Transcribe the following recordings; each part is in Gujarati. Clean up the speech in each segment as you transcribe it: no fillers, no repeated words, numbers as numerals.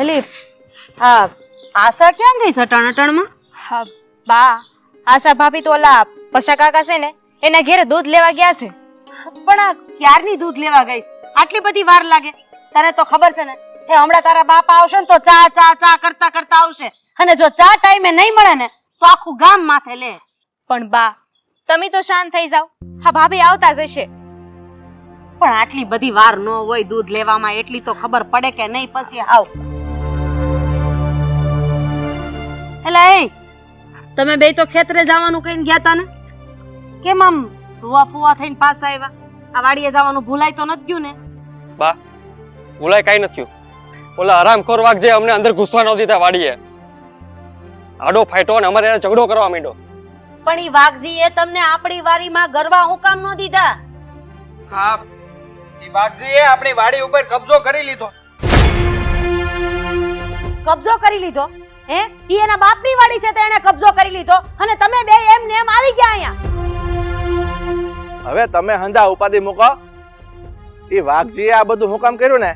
હેલી હા આશા ક્યાં ગઈ છે ટણટણમાં? હા બા, આશા ભાભી તો ઓલા પશા કાકા છે ને એના ઘેરે દૂધ લેવા ગયા છે. પણ આ ક્યારની દૂધ લેવા ગઈ? આટલી બધી વાર લાગે? તને તો ખબર છે ને એ હમણાં તારા બાપા આવશે ને તો ચા ચા ચા કરતા કરતા આવશે, અને જો ચા ટાઈમે નહીં મળે ને તો આખું ગામ માથે લે. પણ બા તમે તો શાંત થઈ જાવ, હા ભાભી આવતા જ હશે. પણ આટલી બધી વાર ન હોય દૂધ લેવામાં, એટલી તો ખબર પડે કે નહીં પછી આવ. એલા એ તમે બે તો ખેતરે જવાનું કહીને ગયા તા ને, કેમ આમ ધુઆ ફુવા થઈને પાછા આવ્યા? આ વાડીએ જવાનું ભૂલાય તો નથી ગયું ને? બા ભૂલાય કઈ નથી થયું. ઓલા હરામખોર વાઘ જે અમને અંદર ઘૂસવા ન દીધા વાડીએ, આડો ફાઈટો અને અમારે એને ઝઘડો કરવા માંડ્યો. પણ ઈ વાઘજીએ તમને આપણી વાડીમાં ગરવા હું કામ ન દીધા? હા, ઈ વાઘજીએ આપણી વાડી ઉપર કબજો કરી લીધો. કબજો કરી લીધો? હે, ઈ એના બાપની વાડી છે તો એને કબજો કરી લીધો, અને તમે બે એમ ને એમ આવી ગયા અહીંયા. હવે તમે હંધા ઉપાધિ મૂકો. ઈ વાઘજીએ આ બધું હું કામ કર્યું ને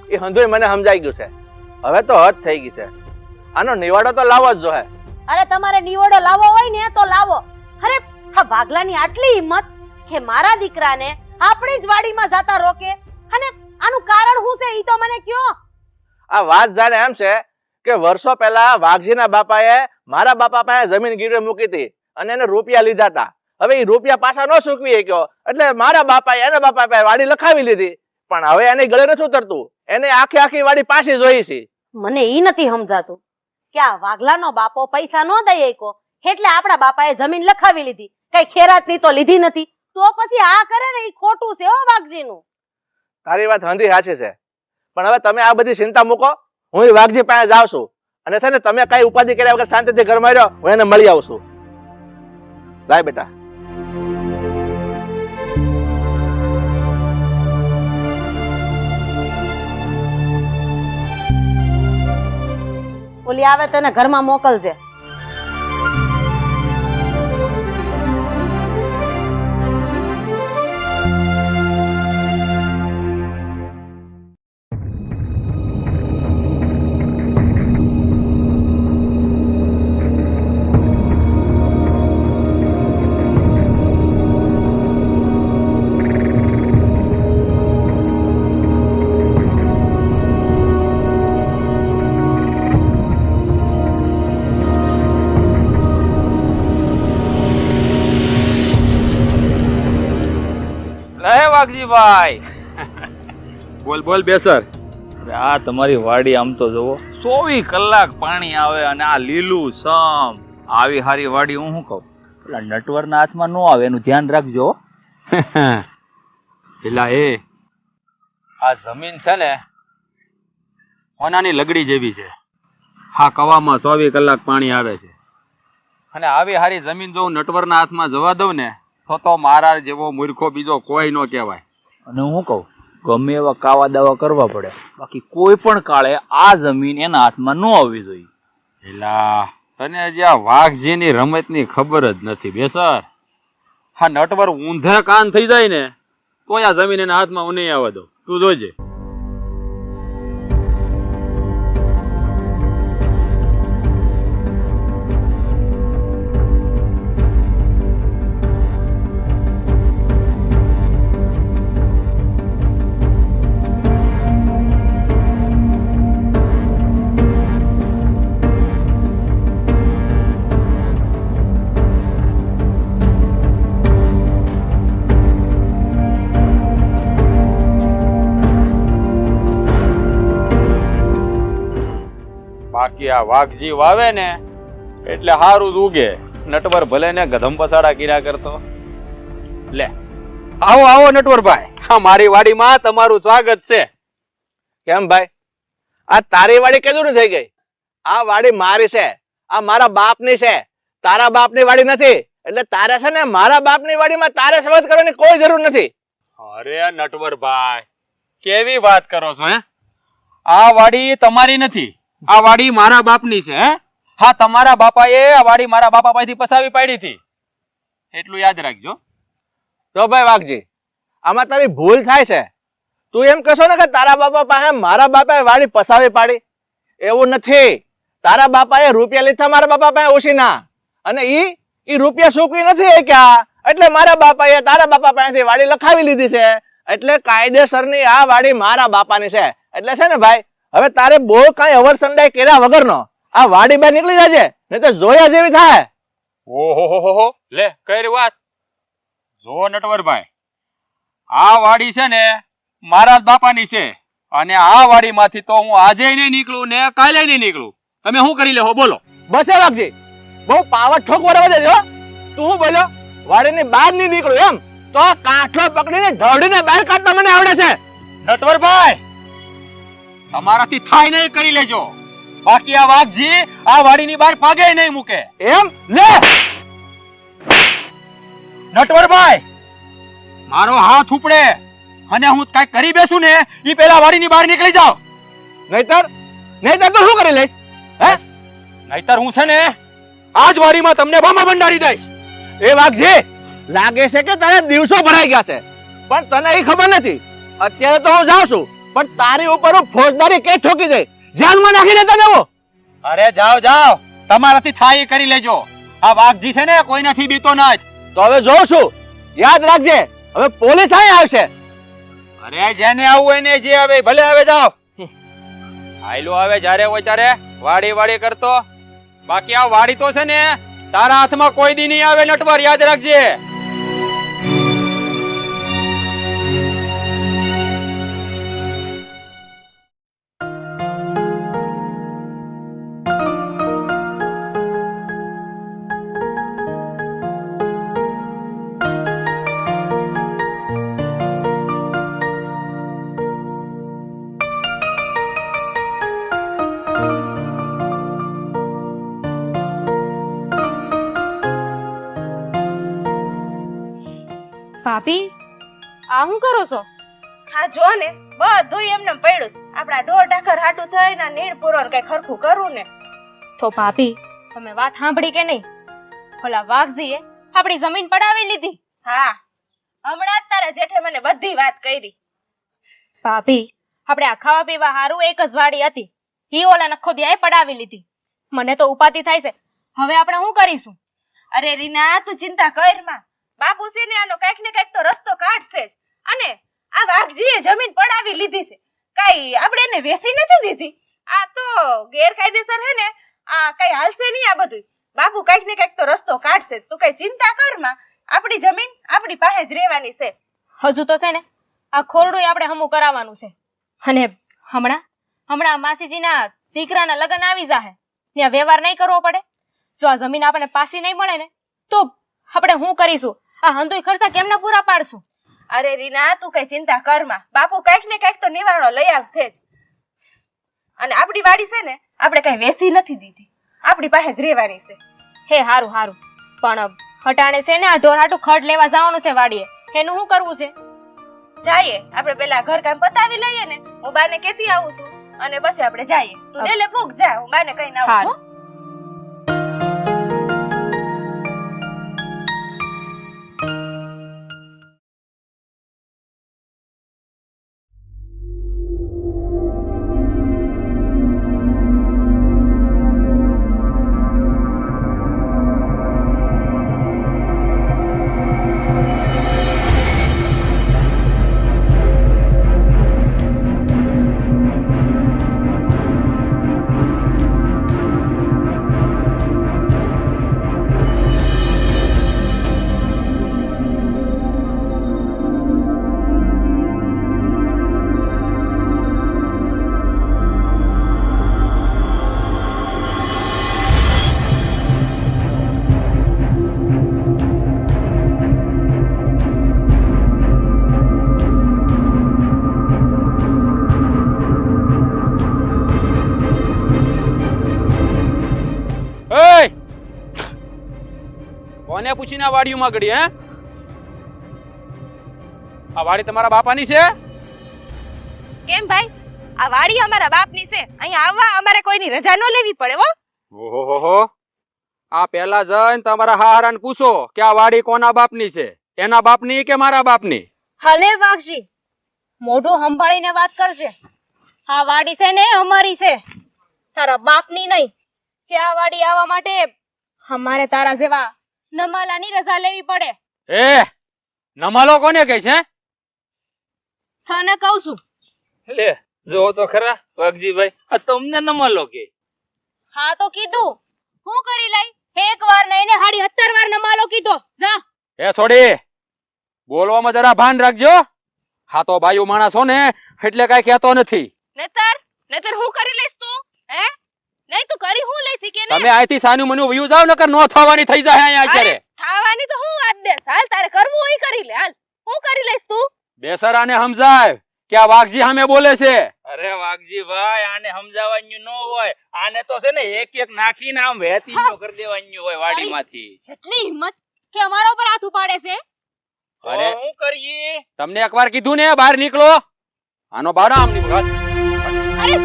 એ હંધુય મને સમજાઈ ગયું છે. હવે તો હદ થઈ ગઈ છે, આનો નિવાડો તો લાવવો જ જોઈએ. અરે તમારે નિવડો લાવવો હોય ને તો લાવો. અરે આ વાઘલાની આટલી હિંમત કે મારા દીકરાને આપણી જ વાડીમાં જાતા રોકે, અને આનું કારણ શું છે ઈ તો મને કયો. આ વાત જાણે એમ છે કે વર્ષો પહેલા વાઘજીના બાપાએ મારા બાપા પાસે જમીન ગીરવે મૂકી હતી અને એને રૂપિયા લીધા હતા. હવે એ રૂપિયા પાછા ન ચૂકવી શક્યો એટલે મારા બાપાએ એના બાપા પાસે વાડી લખાવી લીધી, પણ હવે એને ગળે નથી ઉતરતું. એને આખી આખી વાડી પાછી જોઈ છે. મને ઈ નથી સમજાતું કે આ વાઘલાનો બાપો પૈસા ન દઈ શક્યો એટલે આપણા બાપાએ જમીન લખાવી લીધી, કઈ ખેરાતની તો લીધી નથી. તો પછી આ કરે ને ઈ ખોટું છે હો વાઘજીનું. તારી વાત હંધી સાચી છે, પણ હવે તમે આ બધી ચિંતા મૂકો. હું વાઘજી પાસે જાઉં છું અને છે ને તમે કઈ ઉપાધિ કર્યા વગર શાંતિથી ઘરમાં રહ્યો. હું એને મળી આવું છું. લાય બેટા. ઓલી આવે તને ઘરમાં મોકલજે. વાઘજીભાઈ બોલ બોલ બેસર. આ તમારી વાડી આમ તો જોવો, 24 કલાક પાણી આવે અને આ લીલું સમ. આવી હારી વાડી હું શું કહું, પેલા નટવરના હાથમાં ન આવે એનું ધ્યાન રાખજો. પેલા એ આ જમીન છે ને સોનાની લગડી જેવી છે. હા, કવામાં 24 કલાક પાણી આવે છે, અને આવી હારી જમીન જો હું નટવરના હાથમાં જવા દઉં ને તો મારા જેવો મૂર્ખો બીજો કોઈ ન કહેવાય. અને હું કહું, ગમે એવા કાવા દાવા કરવા પડે, બાકી કોઈ પણ કાળે આ જમીન એના હાથમાં ન આવવી જોઈએ. એલા તને હજી આ વાઘજીની રમતની ખબર જ નથી બેસર. હા, નટવર ઊંધે કાન થઈ જાય ને તો આ જમીન એના હાથમાં હું નહીં આવવા દઉં. તું જોજે. બાકી આ વાઘજી વાવે ને એટલે હારું જ ઉગે. નટવર ભલે ને ગધમ પસાડા કર્યા કરતો. લે આવો આવો નટવરભાઈ, હા મારી વાડીમાં તમારું સ્વાગત છે. કેમ ભાઈ, આ તારી વાડી કેદું થઈ ગઈ? આ વાડી મારી છે, આ મારા બાપની છે, તારા બાપની વાડી નથી. એટલે તારે છે ને મારા બાપની વાડીમાં તારે સ્વાગત કરવાની કોઈ જરૂર નથી. અરે નટવરભાઈ કેવી વાત કરો છો? હે, આ વાડી તમારી નથી, આ વાડી મારા બાપની છે. હે, હા તમારા બાપાએ આ વાડી મારા બાપા પાસેથી પસાવી પાડી હતી, એટલું યાદ રાખજો. તો ભાઈ વાઘજી, આમાં તારી ભૂલ થાય છે. તું એમ કહેશો ને કે તારા બાપા પાસે મારા બાપાએ વાડી પસાવી પાડી? એવું નથી. તારા બાપાએ રૂપિયા લીધા મારા બાપા પાસે ઓછીના, અને ઈ રૂપિયા સૂકવી નથી ક્યાં, એટલે મારા બાપાએ તારા બાપા પાસેથી વાડી લખાવી લીધી છે. એટલે કાયદેસરની આ વાડી મારા બાપાની છે. એટલે છે ને ભાઈ, હવે તારે બહુ કાંઈ અવર સંડાઈ કર્યા વગરનો આ વાડી બહાર નીકળી જજે, નહીં તો જોયા જેવી થાય. ઓહો લે કઈ વાત. જો નટવરભાઈ, આ વાડી છે ને મારા જ બાપાની છે, અને આ વાડીમાંથી તો હું આજે નહીં નીકળું ને કાલે નહીં નીકળું. તમે શું કરી લેહો બોલો? બસ એ વાગજી, બહુ પાવર ઠોકવા વધે છે હો. તું શું બોલ્યો? વાડીની બહાર નહીં નીકળું એમ? તો કાઠો પકડીને ઢળીને બહાર કાઢતા મને આવડે છે. નટવરભાઈ, તમારાથી થાય નહીં કરી લેજો, બાકી આ વાઘજી આ વાડીની બહાર પાગે નહીં મૂકે. એમ લે નટવરભાઈ, મારો હાથ ઉપડે અને હું કઈ કરી બેસું ને ઈ પેલા વાડીની બહાર નીકળી જાવ. નહીતર તો શું કરી લઈશ? હે, નહીતર હું છે ને આજ વાડીમાં તમને બામા બંડારી દઈશ. એ વાઘજી, લાગે છે કે તારે દિવસો ભરાઈ ગયા છે, પણ તને એ ખબર નથી. અત્યારે તો હું જાઉં છું, પણ તારી ઉપર હું ફોજદારી કેસ ઠોકી દઈ, જેલમાં નાખી દેતા ને હું. અરે જાઓ જાઓ, તમારાથી થાય એ કરી લેજો. આ વાઘજી છે ને કોઈ નથી બીતો ના. તો હવે જોઉં છું, યાદ રાખજે, હવે પોલીસ અહીં આવશે. અરે જેને આવું હોય ને જે આવે ભલે આવે, જાઓ. આયલો આવે જ્યારે હોય ત્યારે વાડી વાડી કરતો, બાકી આ વાડી તો છે ને તારા હાથમાં કોઈ દી નહીં આવે. નટવર યાદ રાખજે. ભાભી, આ શું કરો છો? હા જો ને, બધું એમને પડ્યું છે. આપડા ઢોર ઢાકર હાટું થઈને નીણ પૂરવાનું કઈ ખરખું કરવું ને. તો ભાભી, તમે વાત સાંભળી કે નહીં? ઓલા વાઘજીએ આપણી જમીન પડાવી લીધી. હા, હમણાં જ તારા જેઠે મને બધી વાત કરી. ભાભી, આપણે આ ખાવા પીવા હારું એક જ વાડી હતી, ઈ ઓલા નખોદિયાએ પડાવી લીધી. મને તો ઉપાધિ થાય છે. હવે આપણે શું કરીશું? અરે રીના, તું ચિંતા કર માં. બાપુ છે ને આનો કઈક ને કઈક તો રસ્તો કાઢશે જ. અને આ વાઘજીએ જમીન પડાવી લીધી છે, કઈ આપણે એને વેચી નથી દીધી. આ તો ગેરકાયદેસર હે ને, આ કઈ હાલશે નહીં આ બધું. બાપુ કઈક ને કઈક તો રસ્તો કાઢશે. તું કઈ ચિંતા કર માં, આપણી જમીન આપણી પાસે જ રહેવાની છે. હજુ તો છે ને આ ખોરડું આપણે હમું કરાવવાનું છે, અને હમણાં માસીજીના દીકરાના લગ્ન આવી જાહે, ત્યાં વ્યવહાર નહીં કરવો પડે. જો આ જમીન આપણને પાછી નહીં મળે ને તો આપણે શું કરીશું? આ હંધોય ખર્ચા કેમના પૂરા પાડશું? અરે રીના, તું કઈ ચિંતા કર માં. બાપુ કઈક ને કઈક તો નિવારણો લઈ આવશે જ. અને આપણી વાડી છે ને આપણે કઈ વેચી નથી દીધી, આપણી પાસે જ રહેવાની છે. હે હારું હારું, પણ હટાણે છે ને આ ઢોર હાટું ખડ લેવા જવાનું છે વાડીએ, એનું શું કરવું છે? જઈએ આપણે પેલા ઘર કામ પતાવી લઈએ ને, હું બાને કેતી આવું છું, અને પછી આપણે જઈએ. તું ડેલે ફૂક જા, હું બાને કઈ ના આવું છું. કોને પૂછીને આ વાડીમાં ગડી? હે, આ વાડી તમારા બાપાની છે? કેમ ભાઈ, આ વાડી અમારા બાપની છે. અહીંયા આવવા અમારે કોઈની રજા ન લેવી પડે હો. ઓહોહો, આ પેલા જઈને તમારા હારાને પૂછો કે આ વાડી કોના બાપની છે, એના બાપની કે મારા બાપની? હલે વાઘજી, મોઢું સંભાળીને વાત કરજે. આ વાડી છે ને અમારી છે. તારા બાપની નહીં કે આ વાડી આવવા માટે અમારે તારા જેવા નમાલાની રજા લેવી પડે. એ નમાલો કોને કહે છે? તને કહું છું. લે જો તો ખરા વાઘજીભાઈ, આ તમને નમાલો કે? હા તો કીધું. હું કરી લઈ? એક વાર નહીં ને 17 વાર નમાલો કીધો. જા. એ છોડી, બોલવામાં જરા ભાન રાખજો. હા તો બાયુ માણસ હો ને એટલે કઈ કહેતો નથી. નતર હું કરી લઈશ તું? હે નહીં તું કરી હું લઈશ કે તમે અહીંથી સાનું મનું વયું જાવ નકર નો થવાની થઈ જાય અહીંયા અત્યારે. થાવાની તો હું વાત દે. હાલ તારે કરવું હોય કરી લે. હાલ હું કરી લઈશ તું? બેસરાને સમજાય કે આ વાઘજી સામે બોલે છે. અરે વાઘજીભાઈ, આને સમજાવવાનું ન હોય. આને તો છે ને એક એક નાખીને આમ વેતી કરી દેવાનું હોય વાડીમાંથી. એટલી હિંમત કે અમારા ઉપર હાથ ઉપાડે છે. અરે હું કરીએ? તમને એકવાર કીધું ને બહાર નીકળો. આનો બારા આમ નીકળો. અરે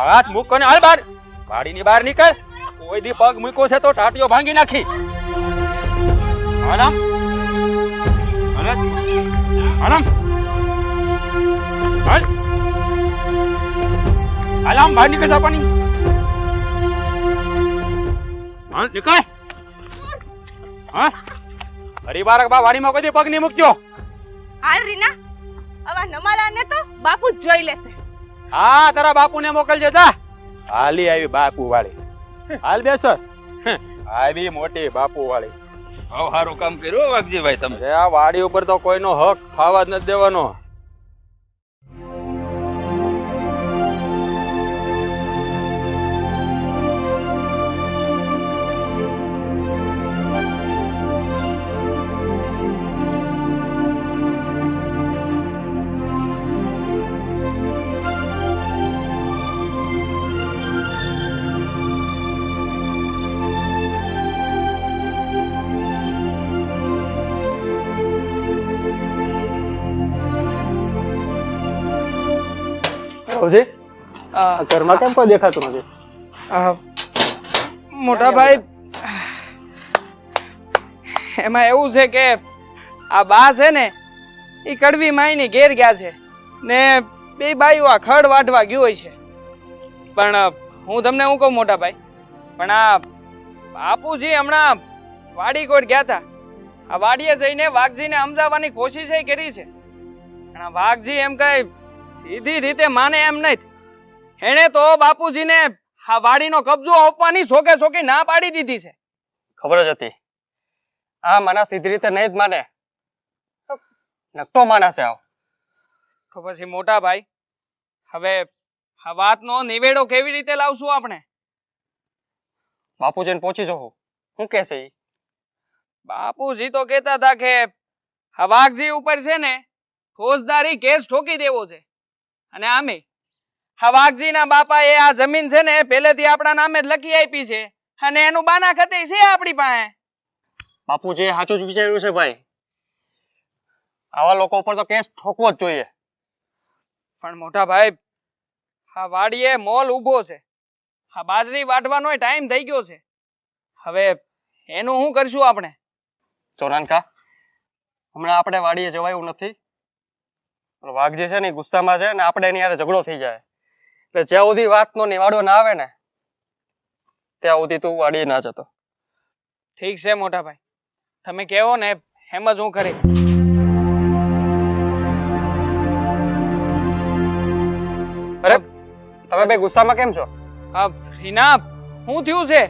હાથ મૂક કોને હાલ બહાર. વાડીની બહાર નીકળ. કોઈ દી પગ મૂક્યો છે તો ટાટીઓ ભાંગી નાખી. હાલ આમ. હાલ આમ. હાલ. હાલ આમ બહાર નીકળ જા પાણી. હાલ નીકળ. હા હરિબારક બા વાડીમાં કોઈ દી પગ નહીં મૂકજો. હાલ રીના, આવા નમાલાને તો બાપુ જ જોઈ લેશે. હા તારા બાપુને મોકલજે જા. હાલી આવી બાપુ વાળી. હાલ બેસો. આવી મોટી બાપુ વાળી. બહુ સારું કામ કર્યું વાઘજીભાઈ તમે. અરે આ વાડી ઉપર તો કોઈનો હક ખાવા જ નથી દેવાનો. ઘરમાં કેમ કોઈ દેખાતું નથી? મોટા ભાઈ, એમાં એવું છે કે આ બા છે ને એ કડવી માયની ઘેર ગયા છે ને બે બાઈઓ આ ખડ વાઢવા ગયું હોય છે. પણ હું તમને શું કહું મોટા ભાઈ, પણ આ બાપુજી હમણાં વાડી કોટ ગયા હતા. આ વાડીએ જઈને વાઘજીને સમજાવવાની કોશિશ કરી છે. પણ આ વાઘજી એમ કઈ સીધી રીતે માને એમ નહીં. એને તો બાપુજીને આ વાડીનો કબજો આપવાની સોકે સોકી ના પાડી દીધી છે. ખબર જ હતી આ માના સીધી રીતે નહીં જ માને. નકટો માણસ છે આવ. તો પછી મોટા ભાઈ, હવે આ વાતનો નિવેડો કેવી રીતે લાવશું આપણે? બાપુજીને પહોંચી જવું. શું કે છે ઈ? બાપુજી તો કહેતા હતા કે આ વાઘજી ઉપર છે ને ફોજદારી કેસ ઠોકી દેવો છે. અને આમે આ વાઘજીના બાપાએ આ જમીન છે ને પહેલેથી આપણા નામે જ લખી આપી છે અને એનું બાના ખાતે છે આપણી પાસે. બાપુજીએ સાચું જ વિચાર્યું છે ભાઈ. આવા લોકો ઉપર તો કેસ ઠોકવો જ જોઈએ. પણ મોટા ભાઈ, આ વાડીએ મોલ ઊભો છે. આ બાજરી વાટવાનો ટાઈમ થઈ ગયો છે. હવે એનું શું કરશું આપણે? ચોરાનકા, હમણાં આપણે વાડીએ જવાયું નથી. વાઘજી છે ને ગુસ્સામાં છે ને આપણે એની યારે ઝઘડો થઈ જાય. એટલે જ્યાં સુધી વાતનો નિવાડો ના આવે ને ત્યાં સુધી તું વાડીએ ના જતો. ઠીક છે મોટા ભાઈ, તમે કહો ને એમ જ હું કરી. અરે તમે બે ગુસ્સામાં કેમ છો? રીના, શું થયું છે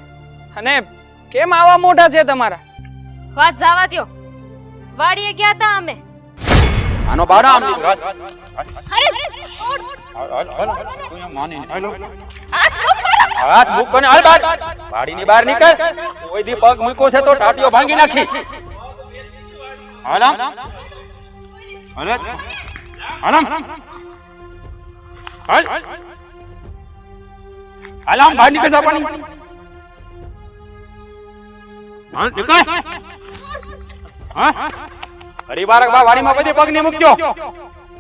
અને કેમ આવા મોઢા છે તમારા? વાત જવા દ્યો. વાડીએ ગયા હતા અમે. આનો બારા આમ નીકળ. અરે છોડ. હાથ મૂક કોને હાલ બહાર. વાડીની બહાર નીકળ. કોઈ દી પગ મૂક્યો છે તો ટાટીઓ ભાંગી નાખી. હાલ આમ. હાલ આમ. હાલ. હાલ આમ બહાર નીકળ જા પાણી. હાલ નીકળ. હા હરિબારક બા વાડીમાં બધી પગ નહીં મૂક્યો.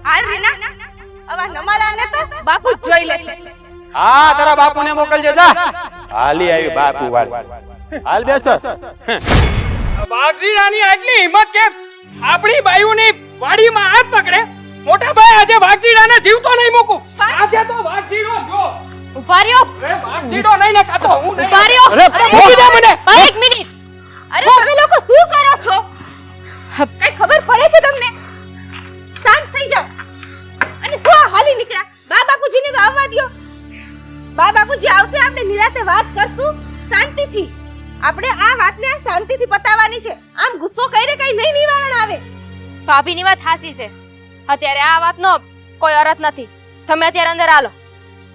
હાલ રીના, આવા નમાલાને તો બાપુ જ જોઈ લેશે. હા તારા બાપુને મોકલજે જા. હાલી આવી બાપુ વાળી. હાલ બેસો. વાઘજીરાની આટલી હિંમત કે આપણી બાયુની વાડીમાં હાથ પકડે મોટા ભાઈ આજે વાઘજીડાને જીવતો નહીં મૂકું. આજે તો વાઘજીડો જો. ઉભા રહ્યો. અરે વાઘજીડો નહીં ને કાં તો હું નહીં. ઉભા રહ્યો. અરે મૂકી દે મને. એક મિનિટ. અરે તમે લોકો શું કરો છો? કઈ ખબર પડે છે તમને? શાંત થઈ જાઓ. અને શું આ હાલી નીકળ્યા? બા બાપુજીને તો આવવા દ્યો. બા બાપુજી આવશે, આપણે નિરાતે વાત કરશું શાંતિથી. આપણે આ વાતને શાંતિથી પતાવવાની છે. આમ ગુસ્સો કરીને કઈ નહીં નિવારણ આવે. ભાભીની વાત હાસી છે. અત્યારે આ વાતનો કોઈ અર્થ નથી. તમે અત્યારે અંદર આલો.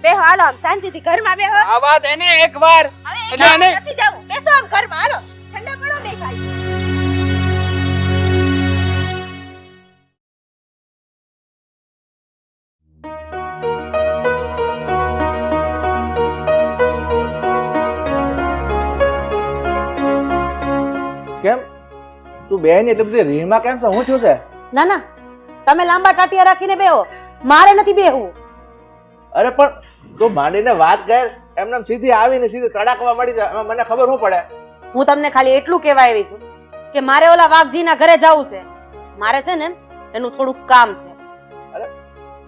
બેહો, હાલો આમ શાંતિથી ઘરમાં બેહો. આ વાત એને એકવાર હવે એટલે એક નહીં. નથી જાવું. બેસો આમ ઘરમાં, હાલો. ઠંડા પડો ને ભાઈ. કેમ તું બેન એટલી બધી રીહમાં કેમ છે? હું છું છે? ના ના, તમે લાંબા ટાટિયા રાખીને બેહો, મારે નથી બેહવું. અરે પણ તું માંડીને વાત કર. એમને સીધી આવીને સીધી તડાકવા મળી જાય, એમાં મને ખબર શું પડે? હું તમને ખાલી એટલું કહેવા આવી છું કે મારે ઓલા વાઘજીના ઘરે જવું છે. મારે છે ને એનું થોડુંક કામ છે.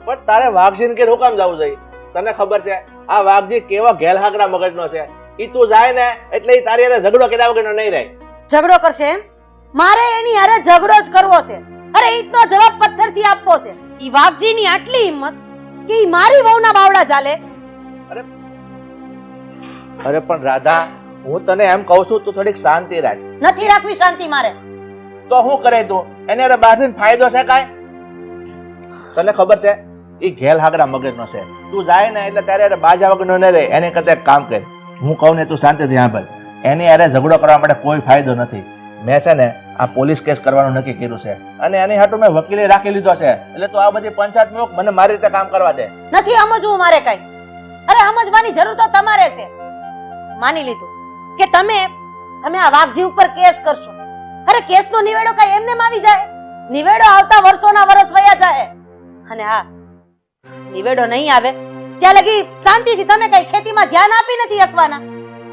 પણ તારે વાઘજીને કે રોકામ જવું જોઈએ? તને ખબર છે આ વાઘજી કેવા ઘેલહાકરા મગજનો છે? ઈ તું જાય ને એટલે ઈ તારી હારે ઝઘડો કર્યા વગરનો નહીં રહે. ઝઘડો કરશે એમ? મારે એની હારે ઝઘડો જ કરવો છે. અરે ઈનો જવાબ પથ્થરથી આપવો છે. ઈ વાઘજીની આટલી હિંમત કે ઈ મારી વહુના બાવડા ચાલે. અરે પણ રાધા, હું તને એમ કહું છું તું થોડીક શાંતિ રાખ. નથી રાખવી શાંતિ મારે. તો હું કરે તું? એને હારે બહારથી ફાયદો છે કાંઈ? તને ખબર છે ઈ ઘેલહાકરા મગજનો છે. તું જાય ને એટલે તારે હારે બાજા વગરનો ન રહે. એને કરતા એક કામ કર, હું કહું ને તું શાંતિથી સાંભળ. એની હારે ઝઘડો કરવા માટે કોઈ ફાયદો નથી. મેં છે ને આ પોલીસ કેસ કરવાનું નક્કી કર્યું છે અને એની હાટુ મેં વકીલે રાખી લીધો છે. એટલે તું આ બધી પંચાયત મૂક, મને મારી રીતે કામ કરવા દે. નથી સમજવું મારે કઈ. અરે સમજવાની જરૂર તો તમારે છે. માની લીધું કે તમે આ વાઘજી ઉપર કેસ કરશો. અરે કેસનો નિવેડો કઈ એમને આવી જાય? નિવેડો આવતા વર્ષોના વર્ષ વયા જાય. અને હા, નિવેડો નહીં આવે ત્યાં લગી શાંતિથી તમે કઈ ખેતીમાં ધ્યાન આપી નથી શકવાના.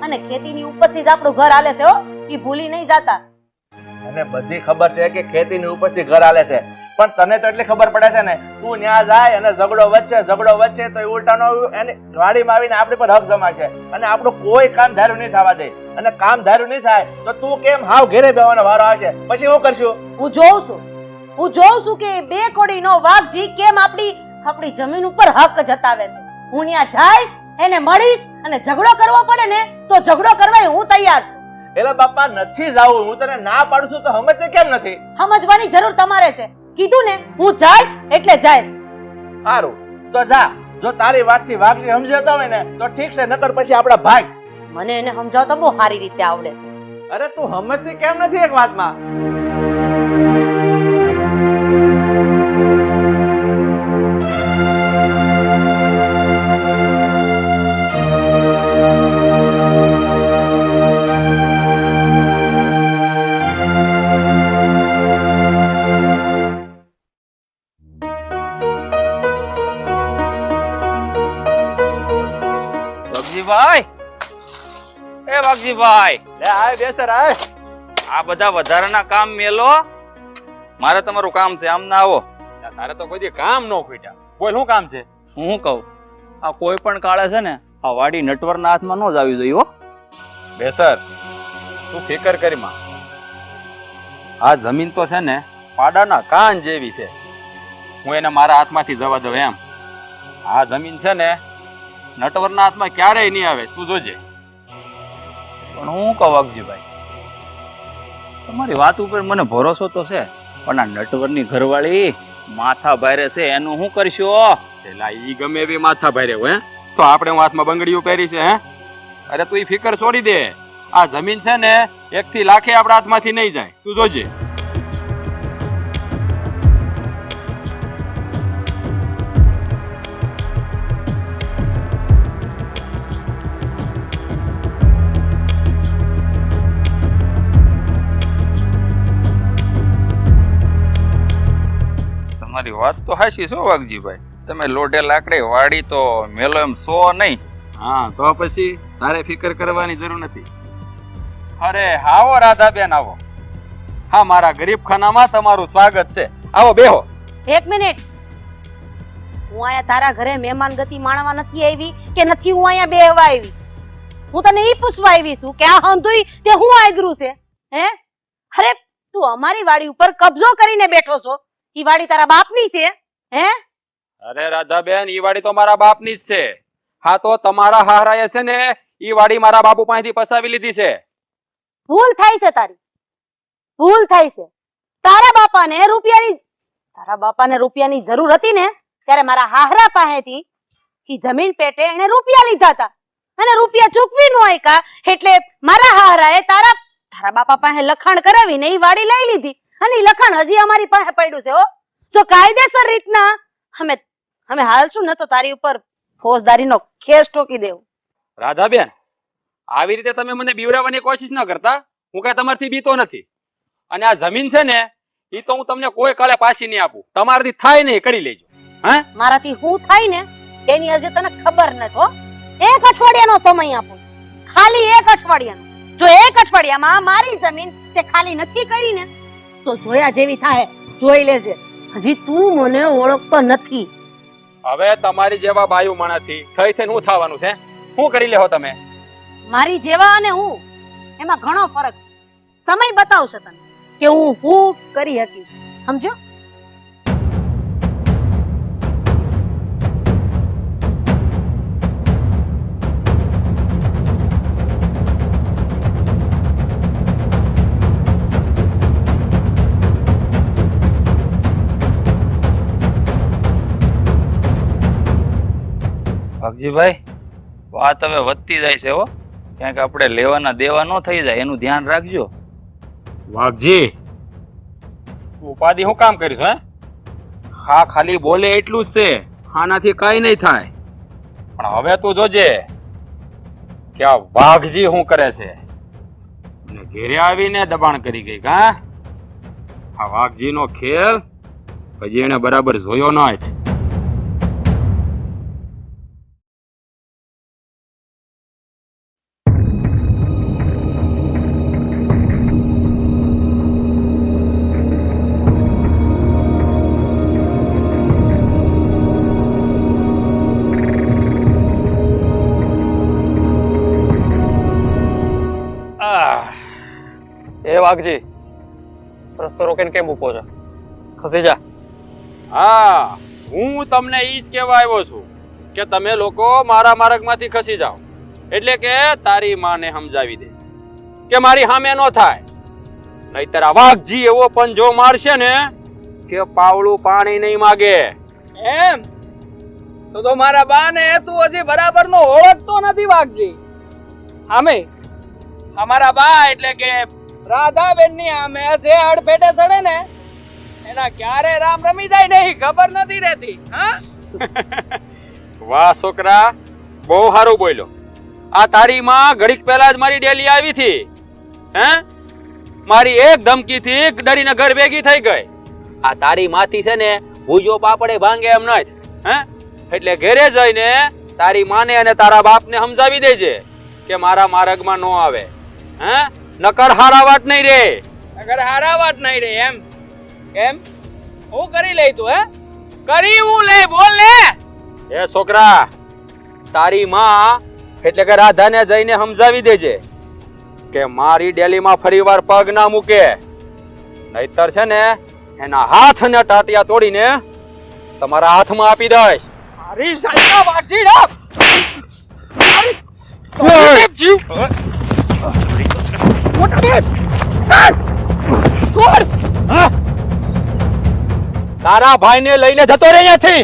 અને ખેતીની ઉપરથી જ આપણું ઘર હાલે છે હો, ઈ ભૂલી નહીં જાતા. મને બધી ખબર છે કે ખેતીની ઉપરથી ઘર હાલે છે, પણ તને તો એટલી ખબર પડે છે ને, તું ન્યા જાય અને ઝઘડો વચ્ચે તો એ ઉલટાનો એની વાડીમાં આવીને આપણી પર હક જમાશે અને આપણું કોઈ કામ ધાર્યું નહીં થવા દે. અને કામ ધાર્યું નહીં થાય તો તું કેમ હાવ ઘેરે બેવાનો વારો આવશે? પછી શું કરશું? હું જોઉં છું કે બે કોડીનો વાઘજી કેમ આપણી જમીન ઉપર હક જતાવે છે. હું ત્યાં જઈશ, એને મળીશ અને ઝઘડો કરવો પડે ને તો ઝઘડો કરવા હું તૈયાર છું. એલા બાપા નથી જાવું. હું તને ના પાડું છું તો સમજતી કેમ નથી? સમજવાની જરૂર તમારે છે. કીધું ને હું જઈશ એટલે જઈશ. સારું તો જા. જો તારી વાતથી વાઘજી સમજતો હોય ને તો ઠીક છે, નકર પછી આપડા ભાગ. મને એને સમજાવતા બહુ સારી રીતે આવડે છે. અરે તું સમજતી કેમ નથી એક વાતમાં? વાઘજીભાઈ, એ વાઘજીભાઈ, લે આય બેસર આય. આ બધા વધારાના કામ મેલો. મારે તમારું કામ છે, આમ ના આવો. તારે તો કોઈ દી કામ ન ખૂટ્યા. કોઈ શું કામ છે? હું શું કહું, આ કોઈ પણ કાળે છે ને આ વાડી નટવરના હાથમાં ન જ આવી જોઈએ હો. બેસર તું ફિકર કરી માં. આ જમીન તો છે ને પાડાના કાન જેવી છે. હું એને મારા હાથમાંથી જવા દઉં એમ? આ જમીન છે ને નટવરના હાથમાં ક્યારેય નહીં આવે, તું જોજે. પણ હું કહું વાઘજીભાઈ, તમારી વાત ઉપર મને ભરોસો તો છે, પણ આ નટવરની ઘરવાળી માથા ભારે છે, એનું શું કરશો? પેલા ઈ ગમે એવી માથા ભારે હોય તો આપણે હાથમાં બંગડીઓ પહેરી છે હે? અરે તું ઈ ફિકર છોડી દે. આ જમીન છે ને 1 થી લાખે આપણા હાથમાંથી નહીં જાય, તું જોજે. તમારી વાત તો હાચી છો વાઘજીભાઈ. તમે લોઢે લાકડે વાડી તો મેલો એમ સો નહીં. હા તો પછી તારે ફિકર કરવાની જરૂર નથી. અરે આવો રાધાબેન આવો. હા, મારા ગરીબ ખાનામાં તમારું સ્વાગત છે. આવો બેહો. એક મિનિટ, હું અહીંયા તારા ઘરે મહેમાન ગતિ માણવા નથી આવી કે નથી હું અહીંયા બેહવા આવી. હું તને ઈ પૂછવા આવી છું કે આ હંધુઈ તે હું આદરું છે હે? અરે તું અમારી વાડી ઉપર કબજો કરીને બેઠો છો. ઈ વાડી તારા બાપની છે હે? અરે રાધાબેન, ઈ વાડી તો મારા બાપની જ છે. હા તો તમારા હારાએ છે ને ઈ વાડી મારા બાપુ પાસેથી પસાવી લીધી છે. ભૂલ થાય છે તારી, ભૂલ થાય છે. તારા બાપાને રૂપિયાની જરૂર હતી ને ત્યારે મારા હાહરા પાસેથી ઈ જમીન પેટે એને રૂપિયા લીધા હતા અને રૂપિયા ચૂકવી ન આયકા એટલે મારા હાહરાએ તારા બાપા પાસે લખાણ કરાવીને ઈ વાડી લઈ લીધી અને ઈ લખાણ હજી અમારી પાસે પડ્યું છે. હો જો કાયદેસર રીતના અમે હાલશું ને તો તારી ઉપર ફોજદારીનો કેસ ઠોકી દેવું. રાધાબેન, આવી રીતે તમે મને બીવડાવવાની કોશિશ ન કરતા. હું કઈ તમારથી બીતો નથી. અને આ જમીન છે ને ઈ તો હું તમને કોઈ કાળે પાછી નહીં આપું. તમારાથી થાય ને એ કરી લેજો. હે? મારાથી હું થાય ને એની હજી તને ખબર નથી. હો એક અઠવાડિયાનો સમય આપું, ખાલી એક અઠવાડિયાનો. જો એક અઠવાડિયામાં મારી જમીન તે ખાલી નથી કરી ને તો જોયા જેવી થાય. જોઈ લેજે. હજી તું મને ઓળખતો નથી. હવે તમારી જેવા બાયુ માણસથી થઈ થઈને હું થવાનું છે? શું કરી લેહો તમે? મારી જેવા અને હું એમાં ઘણો ફરક છે. સમય બતાવશે તને કે હું કરી શકીશ. સમજો? વાઘજીભાઈ, વાત હવે વધતી જાય છે હો. ક્યાંક આપણે લેવાના દેવા ન થઈ જાય એનું ધ્યાન રાખજો. વાઘજી, ઉપાધિ હું કામ કરીશ? હે? હા, ખાલી બોલે એટલું જ છે, આનાથી કઈ નહીં થાય. પણ હવે તું જોજે કે આ વાઘજી શું કરે છે. અને ઘેરે આવીને દબાણ કરી ગઈ. કા આ વાઘજીનો ખેલ હજી એને બરાબર જોયો નથી. એ વાઘજી, રસ્તો રોકીને કેમ ઊભો છો? ખસી જા. હા, હું તમને ઈ જ કહેવા આવ્યો છું કે તમે લોકો મારા માર્ગમાંથી ખસી જાઓ. એટલે કે તારી માને સમજાવી દે કે મારી સામે નો થાય. નહીતર આ વાઘજી એવો પંજો મારશે ને કે પાવળું પાણી નહીં માગે. એમ તો મારા બા ને તું હજી બરાબર નો ઓળખતો નથી વાઘજી. આમે અમારા બા એટલે કે રાધાબેન ની આમે જે હડફેટે ચડે ને એના ક્યારે રામ રમી જાય નહીં ખબર નથી રહેતી. હા, વાહ છોકરા, બહુ સારું બોલ્યો. આ તારી માં ઘડીક પહેલા જ મારી ડેલી આવી હતી. હે? મારી એક ધમકી થી ડરીને ઘર ભેગી થઈ ગઈ. આ તારી માથી છે ને ભૂજો પાપડે ભાંગે એમ નથી. હે? એટલે ઘરે જઈને તારી માને અને તારા બાપને સમજાવી દેજે કે મારા માર્ગમાં નો આવે. હે? નકર હારા વાત નહીં રે. અગર હારા વાત નહીં રે. એમ કેમ હું કરી લઈ તું? હે, કરી હું લે, બોલ ને. એ છોકરા, તારી માં એટલે કે રાધાને જઈને સમજાવી દેજે કે મારી ડેલીમાં ફરીવાર પગ ના મૂકે. નહીતર છે ને એના હાથ ને ટાટિયા તોડીને તમારા હાથમાં આપી દઈશ. મારી સાઈડમાં વાગી ના. મારી જીવ મોટા બે છોડ. તારા ભાઈને લઈને જતો રહે અહીંયાથી.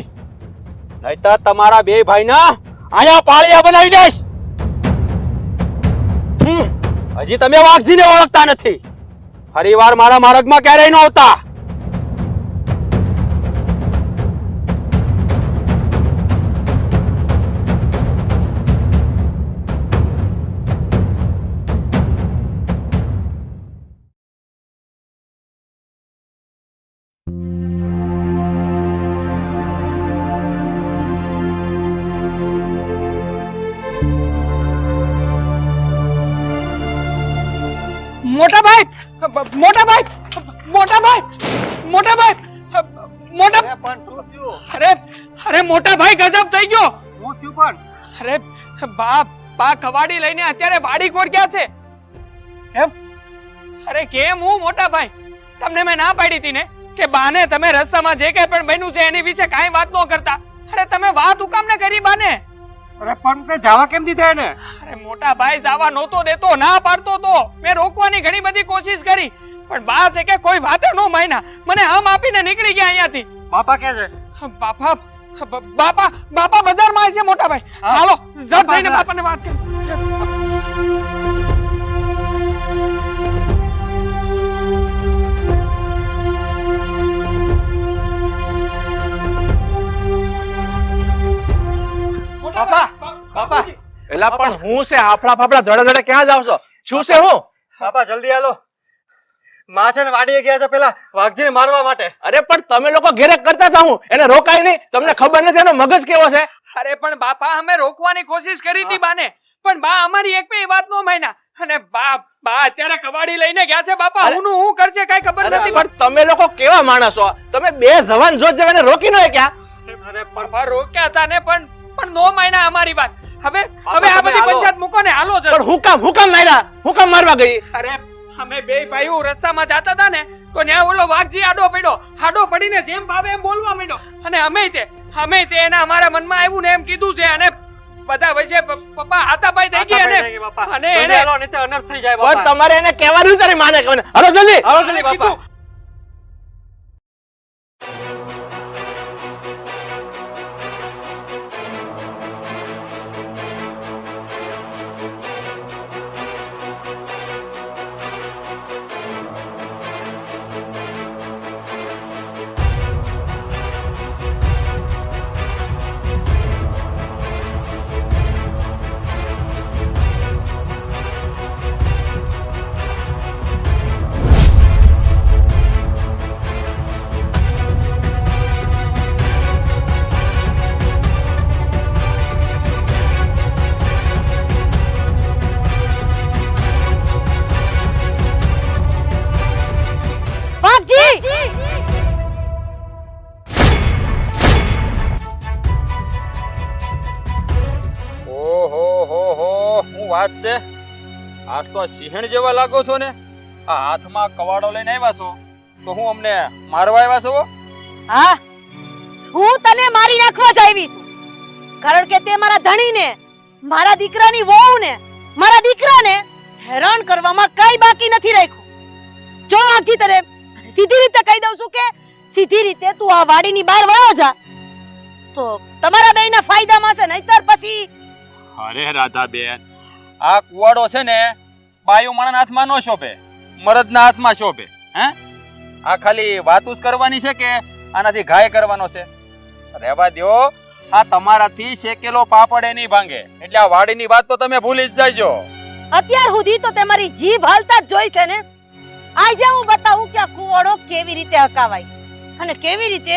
નહીતર તમારા બે ભાઈના અહીંયા પાળિયા બનાવી દઈશ. હજી તમે વાઘજીને ઓળખતા નથી. ફરીવાર મારા માર્ગમાં ક્યારેય ન આવતા. મોટા ભાઈ, મોટા ભાઈ, મોટા ભાઈ, મોટા ભાઈ, મોટા અરે પણ શું થયું? અરે મોટા ભાઈ ગજબ થઈ ગયો. શું થયું પણ? અરે બા કવાડી લઈને અત્યારે વાડી કોર ગયા છે. કેમ? અરે કેમ હું મોટા ભાઈ, તમને મેં ના પાડી હતી ને કે બાને તમે રસ્તામાં જે કઈ પણ બન્યું છે એની વિશે કાંઈ વાત ન કરતા. અરે તમે વાત હું કામ ને કરી બાને? અરે પણ તે જવા કેમ દીધા એને? અરે મોટા ભાઈ જવા નહોતો દેતો, ના પાડતો તો. મેં રોકવાની ઘણી બધી કોશિશ કરી પણ બા છે કે કોઈ વાતે ન માન્યા. મને હમ આપીને નીકળી ગયા અહીંયાથી. બાપા કે છે? બાપા બજારમાં છે મોટા ભાઈ. હા. હાલો જટ જઈને બાપા. બાપાને વાત કરી. બાપા, બાપા. એલા પણ હું છે હાફડા ફાફડા ધડે ધડે ક્યાં જાવ છો? શું છે હું? બાપા જલ્દી હાલો. માં છે ને વાડીએ ગયા છે પેલા વાઘજીને મારવા માટે. અરે પણ તમે લોકો ઘેરે કરતા જાવ, એને રોકાય નહીં. તમને ખબર નથી એનો મગજ કેવો છે? અરે પણ બાપા અમે રોકવાની કોશિશ કરી હતી બાને, પણ બા અમારી એક બે વાત નો માન્યા. અને બા અત્યારે કવાડી લઈને ગયા છે. બાપા અરે- હું કરશે કઈ ખબર અરે નથી. પણ તમે લોકો કેવા માણસ છો? તમે બે જવાન જોત જેવાને રોકી ન ક્યાં? અરે બાપા રોક્યા હતા ને પણ નો માન્યા અમારી વાત. હવે આ તમે બધી હાલો. પંચાયત મૂકો ને હાલો જલ્દી. પણ હુકમ માર્યા? હુકમ મારવા ગઈ? અરે અમે બે ભાઈઓ રસ્તામાં જતા હતા ને તો ત્યાં ઓલો વાઘજી આડો પડીને જેમ ભાવે એમ બોલવા માંડ્યો. અને અમે તે એના અમારા મનમાં આવ્યું ને એમ કીધું છે. અને બધા વચ્ચે પપ્પા હાથાપાઈ થઈ ગઈ. અને બાપા અને જલ્દી એને- હાલો, નહીં તો અનર્થ થઈ જાય પણ બાપા. તમારે એને કહેવાનું તારી માને કહેવાનું. હાલો જલ્દી. હાલો જલ્દી બાપા. કીધું. વાઘજી! ઓહો હો હો શું વાત છે? આજ તો સિંહણ જેવા લાગો છો ને. આ હાથમાં કવાડો લઈને આવ્યા છો તો હું અમને મારવા આવ્યા છો? હા, હું તને મારી નાખવા જ આવી છું. કારણ કે તે મારા ધણીને, મારા દીકરાની વહુને, મારા દીકરાને હેરાન કરવામાં કઈ બાકી નથી રાખ્યું. જો વાઘજી, તને સીધી રીતે કહી દઉં છું કે સીધી રીતે તું આ વાડીની બહાર વયો જા તો તમારા બેયના ફાયદામાં છે. નહીતર પછી અરે રાધાબેન, આ કુવાડો છે ને બાયુ માણસના હાથમાં ન શોભે, મરદના હાથમાં શોભે. હે, આ ખાલી વાતું જ કરવાની છે કે આનાથી ઘાય કરવાનો છે? રહેવા દ્યો. આ તમારાથી શેકેલો પાપડ નહીં ભાંગે. એટલે આ વાડીની વાત તો તમે ભૂલી જ જાયજો. અત્યાર સુધી તો તે મારી જીભ હાલતા જ જોઈ છે ને. આજે હું બતાવું કે આ કુવાડો કેવી રીતે હકાવાય અને કેવી રીતે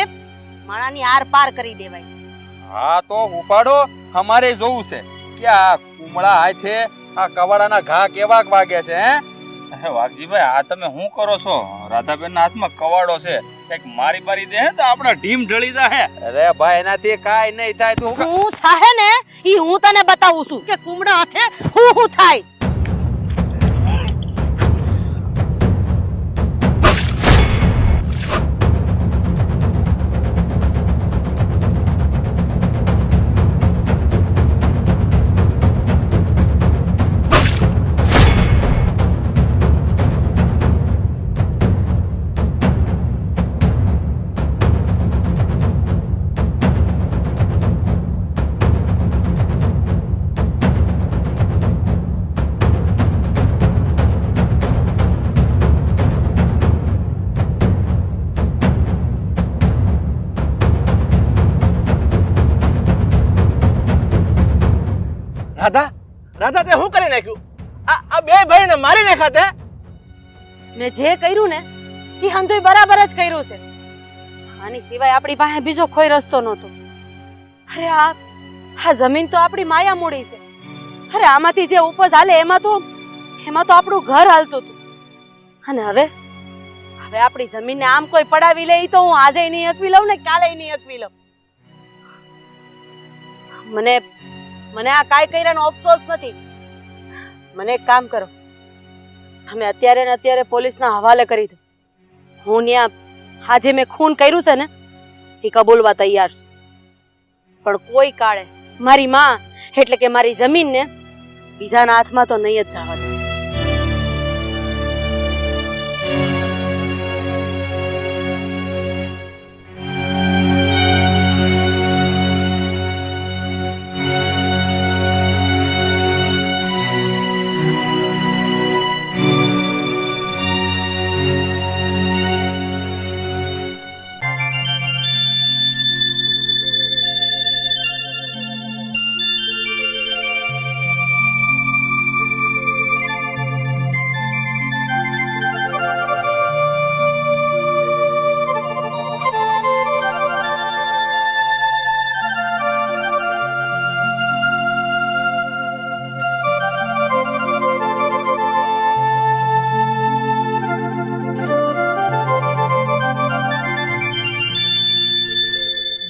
માણાની આર પાર કરી દેવાય. હા તો ઉપાડો, અમારે જોવું છે કે આ કુમળા હાથે આ કવાડાના ઘા કેવા વાગે છે. હે વાઘજીભાઈ, આ તમે શું કરો છો? રાધાબેન ના હાથમાં કવાડો છે, કઈક મારી બારી દે તો આપણા ઢીમ ઢળી જાય. અરે ભાઈ એનાથી કાઈ નહીં થાય. તું હું થાય ને ઈ હું તને બતાવું છું કે કુમડા હાથે હું થાય. રાધા તે શું કરી નાખ્યું? આ બે ભાઈને મારી નાખ્યા તે? મેં જે કર્યું ને એ હંધુય બરાબર જ કર્યું છે. આની સિવાય આપણી પાસે બીજો કોઈ રસ્તો નહોતો. અરે આ જમીન તો આપણી માયા મૂડી છે. અરે આમાંથી જે ઉપજ હાલે એમાં તો આપણું ઘર હાલતું હતું. અને હવે હવે આપણી જમીનને આમ કોઈ પડાવી લે ઈ તો હું આજે નહીં હકવી લઉં ને કાલે નહીં હકવી લઉં. મને મને આ કાંઈ કર્યાનો અફસોસ નથી. મને એક કામ કરો, તમે અત્યારે ને અત્યારે પોલીસના હવાલે કરી દો. હું ત્યાં આજે મેં ખૂન કર્યું છે ને એ કબૂલવા તૈયાર છું, પણ કોઈ કાળે મારી માં એટલે કે મારી જમીનને બીજાના હાથમાં તો નહીં જ જવા દે.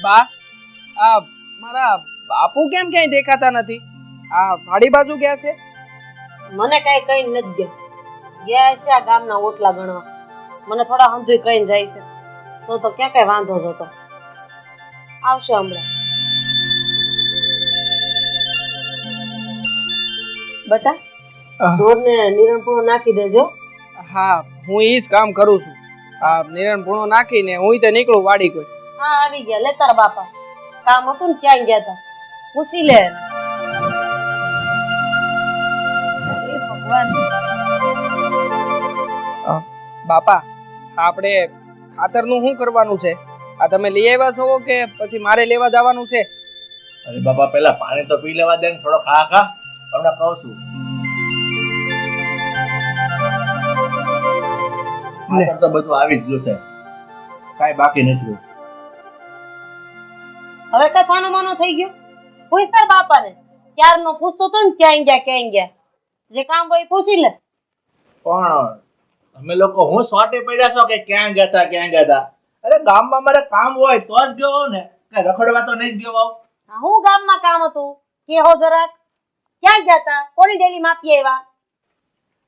બા, આ મારા બાપુ કેમ ક્યાંય દેખાતા નથી? આ વાડી બાજુ ગયા છે? મને કઈ કઈ નથી ગયા છે આ ગામના ઓટલા ગણવા. મને થોડા સમજુ કઈ જાય છે તો ક્યાં કઈ વાંધો જ હતો. આવશે હમણાં. બટા ઢોરને નિરણપૂણો નાખી દેજો. હા, હું ઈ જ કામ કરું છું. આ નિરણ પૂણો નાખીને હું તે નીકળું વાડી કોઈ. હા આવી ગયા. લે તારા બાપા કામ હતું ને ક્યાં ગયા હતા પૂછી લે. એ ભગવાન. બાપા, આપણે ખાતરનું શું કરવાનું છે? આ તમે લઈ આવ્યા છો કે પછી મારે લેવા જવાનું છે? અરે બાપા, પેલા પાણી તો પી લેવા દે ને, થોડો ખા ખા. હમણાં કહું છું. ખાતર તો બધું આવી જ ગયું છે, કાંઈ બાકી નથી. હવે કઈ ફાનો માનો થઈ ગયો? પૂછ તાર બાપાને. ક્યારનો પૂછતો તો ને ક્યાં ગયા. જે કામ હોય એ પૂછી લે. પણ અમે લોકો હું સોટી પડ્યા છો કે ક્યાં ગયા હતા? અરે ગામમાં મારે કામ હોય તો જ ગયો ને, કઈ રખડવા તો નહીં જ ગયો. હું ગામમાં કામ હતું કેહો જરાક. ક્યાં ગયા તા? કોની ડેલી માપી આવ્યા?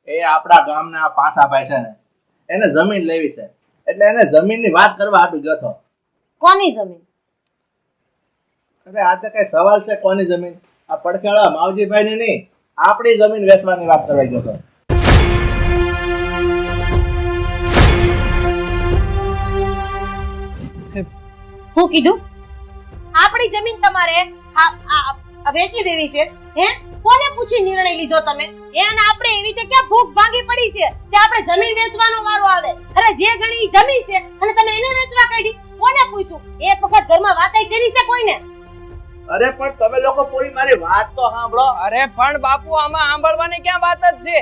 એ આપણા ગામના પાસાભાઈ છે ને, એને જમીન લેવી છે, એટલે એને જમીનની વાત કરવા હાટુ ગયો હતો. કોની જમીન? અરે આ તો કઈ સવાલ છે કોની જમીન? આ પડખેવાળા માવજીભાઈ ની નહીં, આપણી જમીન વેચવાની વાત કરવા ગયો હતો. હું કીધું? આપણી જમીન તમારે વેચી દેવી છે? હે, કોને પૂછી નિર્ણય લીધો તમે? અને આપણે એવી રીતે ક્યાં ભૂખ ભાંગી પડી છે કે આપણે જમીન વેચવાનો વારો આવે? અરે જે ગણી જમીન છે અને તમે એને વેચવા કાઢી. કોને પૂછ્યું? એક વખત ઘરમાં વાતઈ કરી છે કોઈને? અરે પણ તમે લોકો પૂરી મારી વાત તો સાંભળો. અરે પણ બાપુ, આમાં સાંભળવાની ક્યાં વાત જ છે?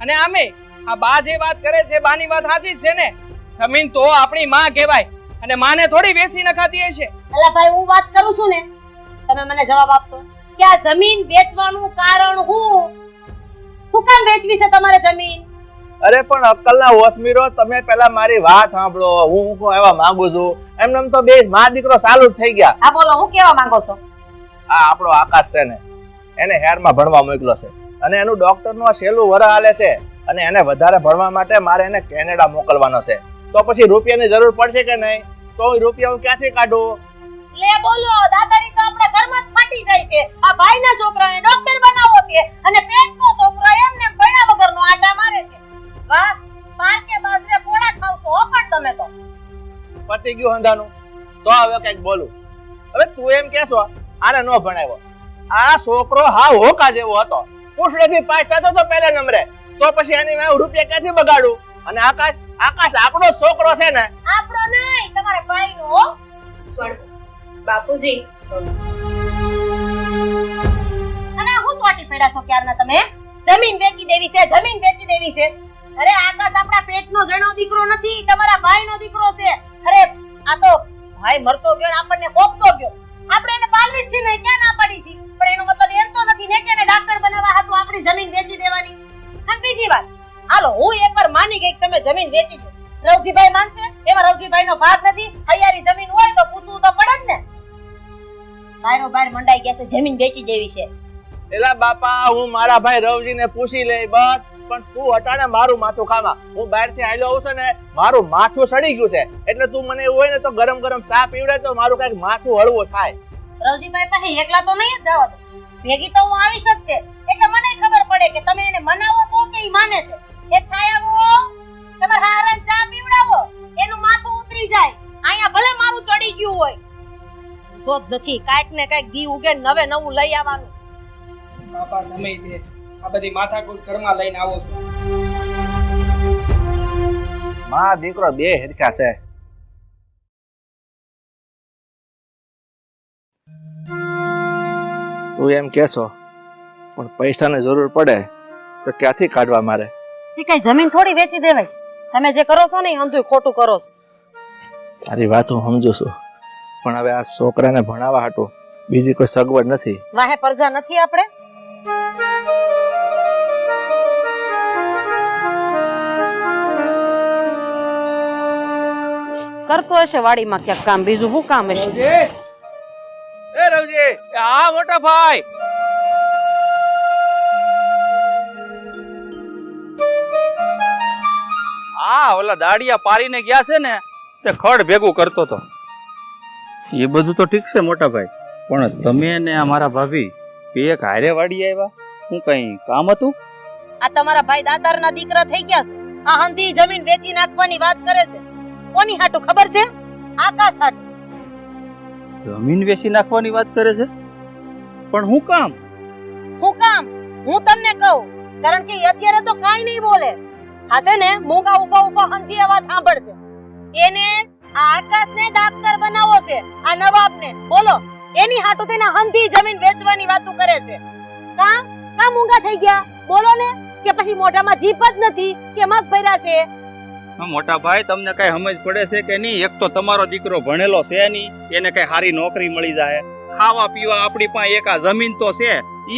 અને આમે આ બા જે વાત કરે છે, બાની વાત સાચી જ છે ને. જમીન તો આપણી માં કહેવાય અને માને થોડી વેચી નખાતી હશે. અલા ભાઈ, હું વાત કરું છું ને, તમે મને જવાબ આપશો કે આ જમીન વેચવાનું કારણ શું કામ વેચવી છે તમારે જમીન? અરે પણ અક્કલના ઓસમીરો, તમે પેલા મારી વાત સાંભળો. હું કહેવા માંગુ છું, એમને તો બે મા દીકરો ચાલુ જ થઈ ગયા. હા બોલો, હું કેવા માંગો છો? આ આપણો આકાશ છે ને, એને હેરમાં ભણવા મોકલ્યો છે અને એનું ડોક્ટરનું આ છેલ્લું વરસ હાલે છે અને એને વધારે ભણવા માટે મારે એને કેનેડા મોકલવાનો છે. તો પછી રૂપિયાની જરૂર પડશે કે નહીં? તો રૂપિયા હું ક્યાંથી કાઢું? લે બોલો, દાદારી તો આપણા ઘરમાં જ ફાટી જાય છે. આ ભાઈના છોકરાને ડોક્ટર બનાવો છે અને પેટનો છોકરો એમને ભણ્યા વગરનો આટા મારે છે. વાહ, પાર્કે બાજરે પોળા ખાવ તો પણ તમે તો પતી ગયું હંધાનું. તો હવે કઈક બોલું. હવે તું એમ કેશો આને નો ભણાવ્યો? આ છોકરો હા હોકા જેવો હતો, પૂછડેથી પાસ થતો તો પહેલા નંબરે. તો પછી એની મેં રૂપિયા ક્યાંથી બગાડું? અને આકાશ આપણો છોકરો છે ને. આપણો નહીં, તમારા ભાઈનો. હો બાપુજી, અને હું ચોટી પડ્યા છો ક્યારના તમે? જમીન વેચી દેવી છે, જમીન વેચી દેવી છે. અરે આકાશ આપણા પેટનો જણો દીકરો નથી, તમારા ભાઈનો દીકરો છે. અરે આ તો ભાઈ મરતો ગયો ને આપણને હોપતો ગયો. આપણે એને પાલવી જ છે ને, ક્યાં ના પાડી હતી? પણ એનો મતલબ એમ તો નથી ને કે એને ડાક્ટર બનાવવા હાટુ આપણી જમીન વેચી દેવાની. અને બીજી વાત, હાલો હું એકવાર માની ગઈ કે તમે જમીન વેચી દો, રવજીભાઈ માનશે? એમાં રવજીભાઈનો ભાગ નથી. હૈયારી જમીન હોય તો પૂછવું તો પડે જ ને. બાયરો બાર મંડાઈ ગયા છે, જમીન વેચી દેવી છે. એલા બાપા, હું મારા ભાઈ રવજીને પૂછી લઈ બસ. પણ તું અટાણે મારું માથું ખાવા. હું બહારથી આવેલો હોઉં છું ને, મારું માથું સડી ગયું છે. એટલે તું મને એવું હોય ને તો ગરમ ગરમ ચા પીવડે તો મારું કઈક માથું હળવું થાય. રવજીભાઈ પાસે એકલા તો નહીં જ જવા દો. ભેગી તો હું આવી શકતે. એટલે મને ખબર પડે કે તમે એને મનાવો છો કે ઈ માને છે. એ છાયાવો તમાર હારાને ચા પીવડાવો, એનું માથું ઉતરી જાય. અહીંયા ભલે મારું ચડી ગયું હોય તો જ નથી, કાઈક ને કાઈક દી ઉગે નવે નવું લઈ આવવાનું. બાપા સમય છે, આ બધી માથાકૂટ ઘરમાં લઈને આવો છો. માં દીકરો બે હરખા છે. તું એમ કેશો, પણ પૈસાની જરૂર પડે તો ક્યાંથી કાઢવા મારે? ઈ કઈ જમીન થોડી વેચી દેવાય. તમે જે કરો છો ને એ હંધુય ખોટું કરો છો. તારી વાત હું સમજુ છું, પણ હવે આ છોકરાને ભણાવવા હાટું બીજી કોઈ સગવડ નથી. વાહે પરજા નથી આપણે. કરતો હશે વાડીમાં ક્યાંક કામ, બીજું શું કામ હશે? એ રવજી, હા મોટા ભાઈ. હા, ઓલા દાડિયા પારીને ગયા છે ને તે ખડ ભેગું કરતો હતો. એ બધું તો ઠીક છે મોટા ભાઈ, પણ તમે ને અમારા ભાભી એક હારે વાડી આવ્યા, શું કઈ કામ હતું? આ તમારા ભાઈ દાતારના દીકરા થઈ ગયા છે. આ હંધી જમીન વેચી નાખવાની વાત કરે છે. કોની હાટુ ખબર છે? આકાશ હાટુ. જમીન વેચી નાખવાની વાત કરે છે, પણ હું કામ? હું કામ હું તમને કહું, કારણ કે અત્યારે તો કાઈ નહીં બોલે. હાસે ને મૂંગા ઉભા ઉભા હંધી આ વાત સાંભળશે. એને આ આકાશને ડાક્ટર બનાવવો છે, આ નવાબને. બોલો, એની હાટુ તેના હંધી જમીન વેચવાની વાતો કરે છે. કા મૂંગા થઈ ગયા? બોલો ને, કે પછી મોઢામાં જીભ જ નથી કે મગ ભર્યા છે? મોટા ભાઈ, તમને કઈ સમજ પડે છે કે નહીં? એક તો તમારો દીકરો ભણેલો છે નહીં, એને કઈ સારી નોકરી મળી જાય. ખાવા પીવા આપણી પાસે એક આ જમીન તો છે,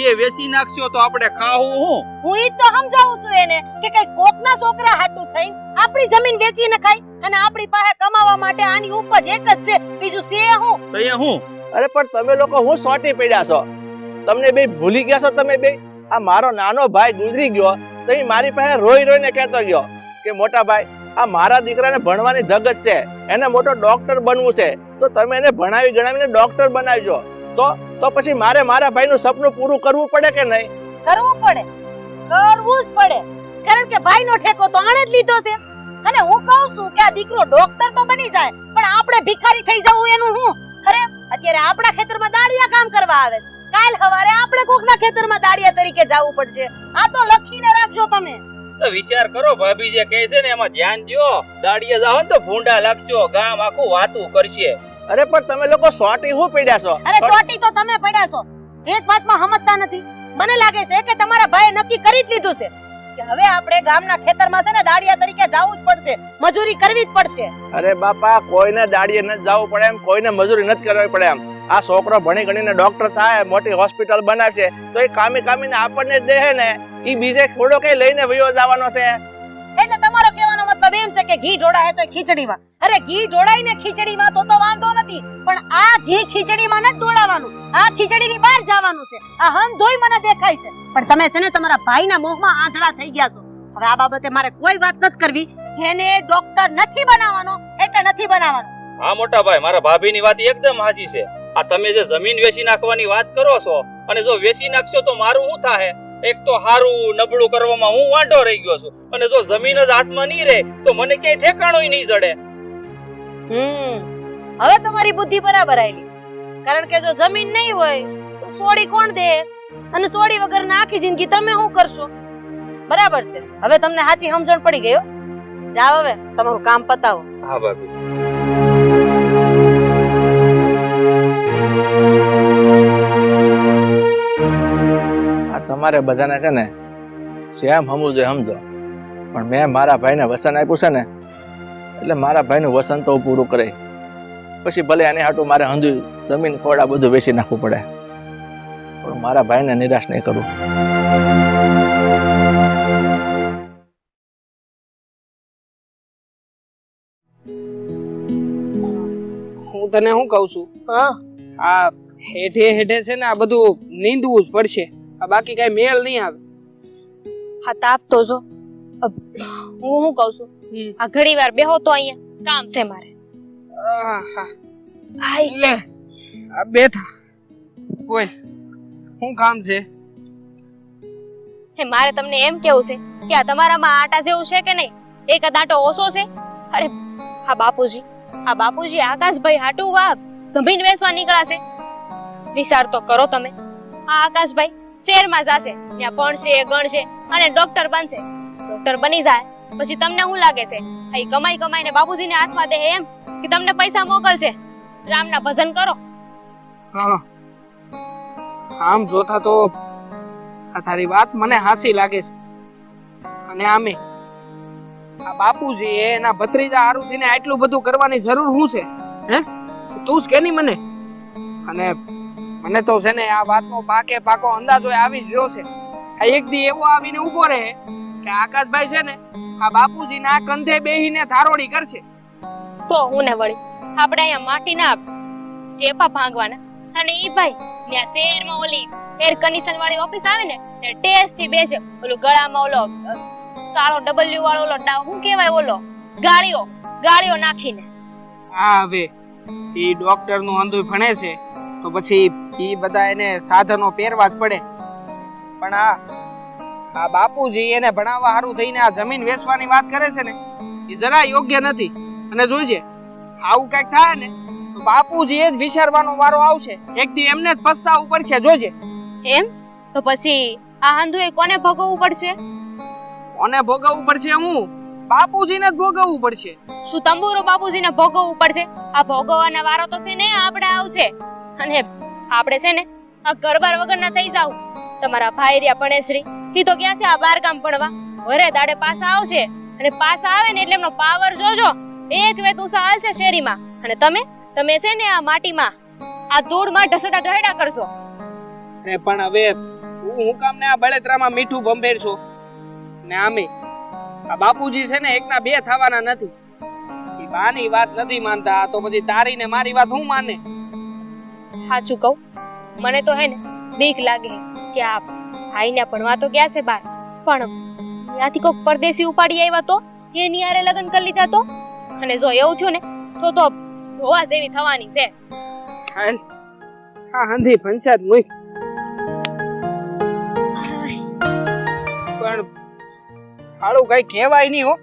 એ વેચી નાખશો તો આપણે ખાવું હું? હું ઈ તો સમજાવું છું એને કે કઈ કોકના છોકરા હાટુ થઈને આપણી જમીન વેચી નખાય અને આપણી પાસે કમાવા માટે આની ઉપજ એક જ છે, બીજું છે હું? તો એ હું? અરે પણ તમે લોકો હું સોટી પડ્યા છો? તમને બે ભૂલી ગયા છો તમે બે? આ મારો નાનો ભાઈ ગુજરી ગયો તો એ મારી પાસે રોઈ રોઈને કહેતો ગયો કે મોટા ભાઈ, આ મારા દીકરાને ભણવાની ધગજ છે, એને મોટો ડોક્ટર બનવું છે, તો તમે એને ભણાવી ગણાવીને ડોક્ટર બનાવજો. તો પછી મારે મારા ભાઈનું સપનું પૂરું કરવું પડે કે નહીં? કરવું પડે, કરવું જ પડે. કારણ કે ભાઈનો ઠેકો તો આણે જ લીધો છે. અને હું કહું છું કે આ દીકરો ડોક્ટર તો બની જાય, પણ આપણે ભિખારી થઈ જવું એનું હું? અરે અત્યારે આપણા ખેતરમાં દાડિયા કામ કરવા આવે છે, કાલ સવારે આપણે કોકના ખેતરમાં દાડિયા તરીકે જવું પડશે. આ તો લખીને રાખજો તમે. તો વિચાર કરો, ભાભી જે કહે છે ને એમાં ધ્યાન દો. દાડિયા જાવ ને તો ભૂંડા લાગશો, ગામ આખું વાતું કરશે. અરે પણ તમે લોકો સોટી હું પડ્યા છો? અરે ચોટી તો તમે પડ્યા છો, એક વાતમાં સમજતા નથી. મને લાગે છે કે તમારા ભાઈએ નક્કી કરી જ લીધું છે કે હવે આપણે ગામના ખેતરમાં છે ને દાડિયા તરીકે જવું જ પડશે, મજૂરી કરવી જ પડશે. અરે બાપા, કોઈને દાડિયે નથી જવું પડે એમ, કોઈને મજૂરી નથી કરવી પડે એમ. આ છોકરો ભણી ગણીને ડોક્ટર થાય, મોટી હોસ્પિટલ બનાવશે, તો એ કામી કામીને આપણને જ દે ને, એ બીજે થોડો કઈ લઈને વયો જવાનો છે. એટલે તમારો કહેવાનો મતલબ એમ છે કે ઘી ઢોળાય તો ખીચડીમાં. અરે ઘી ઢોળાઈને ખીચડીમાં તો વાંધો નથી, પણ આ ઘી ખીચડીમાં નથી ઢોળાવાનું, આ ખીચડીની બહાર જવાનું છે. આ હંધોય મને દેખાય છે, પણ તમે છે ને તમારા ભાઈના મોહમાં આંધળા થઈ ગયા છો. હવે આ બાબતે મારે કોઈ વાત નથી કરવી. એને ડોક્ટર નથી બનાવવાનો એટલે નથી બનાવવાનો. હા મોટા ભાઈ, મારા ભાભીની વાત એકદમ સાચી છે. આ તમે જે જમીન વેચી નાખવાની વાત કરો છો, અને જો વેચી નાખશો તો મારું શું થાય? એક તો હારું નબળું કરવામાં હું વાંઢો રહી ગયો છું, અને જો જમીન જ હાથમાં નહીં રહે તો મને ક્યાંય ઠેકાણોય નહીં જડે. હવે તમારી બુદ્ધિ બરાબર આવેલી. કારણ કે જો જમીન નહીં હોય તો સોડી કોણ દે? અને સોડી વગર આખી જિંદગી તમે શું કરશો? બરાબર છે, હવે તમને સાચી સમજણ પડી ગઈ. જાઓ હવે તમારું કામ પતાવો. હા ભાભી. તમારે બધાને છે ને જેમ સમજવું જોઈએ સમજો, પણ મેં મારા ભાઈને વસન આપ્યું છે ને, એટલે મારા ભાઈનું વસન તો પૂરું કરે. પછી ભલે આને હાટું મારે હંધું જમીન ખોડા બધું વેચી નાખવું પડે, પણ મારા ભાઈને નિરાશ નહીં કરું. હું તને શું કહું છું, હા આ હેઠે હેઠે છે ને આ બધું નીંદવું જ પડશે, આ બાકી કઈ મેળ નહીં આવે. હા તાપ તો જો હું શું કહું છું, આ ઘડી વાર બેહો તો અહીંયા કામ છે મારે. આહા. લે આ બેઠા બોલ, શું કામ છે? હે મારે તમને એમ કેવું છે કે આ તમારામાં આટા જેવું છે કે નહીં? એક આટો ઓછો છે? અરે હા બાપુજી આકાશભાઈ હાટુ વા જમીન વેચવા નીકળાશે. વિચાર તો કરો તમે, આ આકાશભાઈ શહેરમાં જાશે, ત્યાં ભણશે ગણશે અને ડોક્ટર બનશે. ડોક્ટર બની જાય પછી તમને શું લાગે છે આ કમાઈ કમાઈને બાપુજીને હાથમાં દે એમ કે તમને પૈસા મોકલશે? રામના ભજન કરો. હા આમ જોતા તો આ તારી વાત મને હાસી લાગે છે, અને આમે આ બાપુજી એના ભત્રીજા હારુથીને આટલું બધું કરવાની જરૂર શું છે? હે તું જ કે નહીં મને? અને મને તો છે ને આ વાતનો પાકો અંદાજો આવી જ રહ્યો છે. આ એક દી એવો આવીને ઊભો રહે કે આકાશભાઈ છે ને આ બાપુજીના કંધે બેહીને ધારોડી કરશે. તો હું ને વળી આપણે અહીંયા માટીના ચેપા ભાંગવાના, અને ઈ ભાઈ ત્યાં શહેરમાં ઓલી એર કન્ડિશન વાળી ઓફિસ આવે ને તે ટેસ્ટ થી બેસે, ઓલું ગળામાં ઓલો કાળો ડબલ્યુ વાળો ઓલો શું કહેવાય ઓલો ગાળીઓ નાખીને. હા હવે ઈ ડોક્ટર નું અંધું ભણે છે તો પછી ઈ બધા એને સાધનો પહેરવા જ પડે. પણ આ બાપુજી એને ભણાવવા હારું થઈને આ જમીન વેચવાની વાત કરે છે ને એ જરા યોગ્ય નથી. અને જોઈજે આવું કઈક થાય ને તો બાપુજી એ જ વિચારવાનો વારો આવશે, એક દી એમને જ પસ્તાવું પડશે. જોજે. એમ તો પછી આ આંધુએ કોને ભોગવવું પડશે? કોને ભોગવવું પડશે? હું બાપુજીને જ ભોગવવું પડશે. શું તંબુરો બાપુજીને ભોગવવું પડશે? આ ભોગવવાના વારો તો છે ને આપણે આવશે, અને આપણે છે ને આ ઘરબાર વગરના થઈ જાવ. તમારા ભાઈ રહ્યા ભણેશ્રી ઈ તો ક્યાં છે આ બાર ગામ ભણવા, ઘરે દાડે પાછા આવશે, અને પાછા આવે ને એટલે એમનો પાવર જોજો, એક વેત ઊંચા હાલશે શેરીમાં, અને તમે છે ને આ માટીમાં આ ધૂળમાં ઢસડા ઢહેડા કરશો. અરે પણ હવે હું કામ ને આ બળેતરામાં મીઠું ભંભેર છું ને? આમે આ બાપુજી છે ને એકના બે થવાના નથી. ઈ બાની વાત નથી માનતા તો પછી તારી ને મારી વાત હું માને? સાચું કહું, મને તો હે ને બીક લાગે કે આ ભાઈને ભણવા તો ગયા છે બાર, પણ ત્યાંથી કોઈક પરદેશી ઉપાડી આવ્યા તો એની હારે લગ્ન કરી લીધા તો, અને જો એવું થયું ને તો જોવા જેવી થવાની છે. હાલ હા હંધી પંચાયત મુઈ. પણ હાલું કઈ કહેવાય નહીં હો.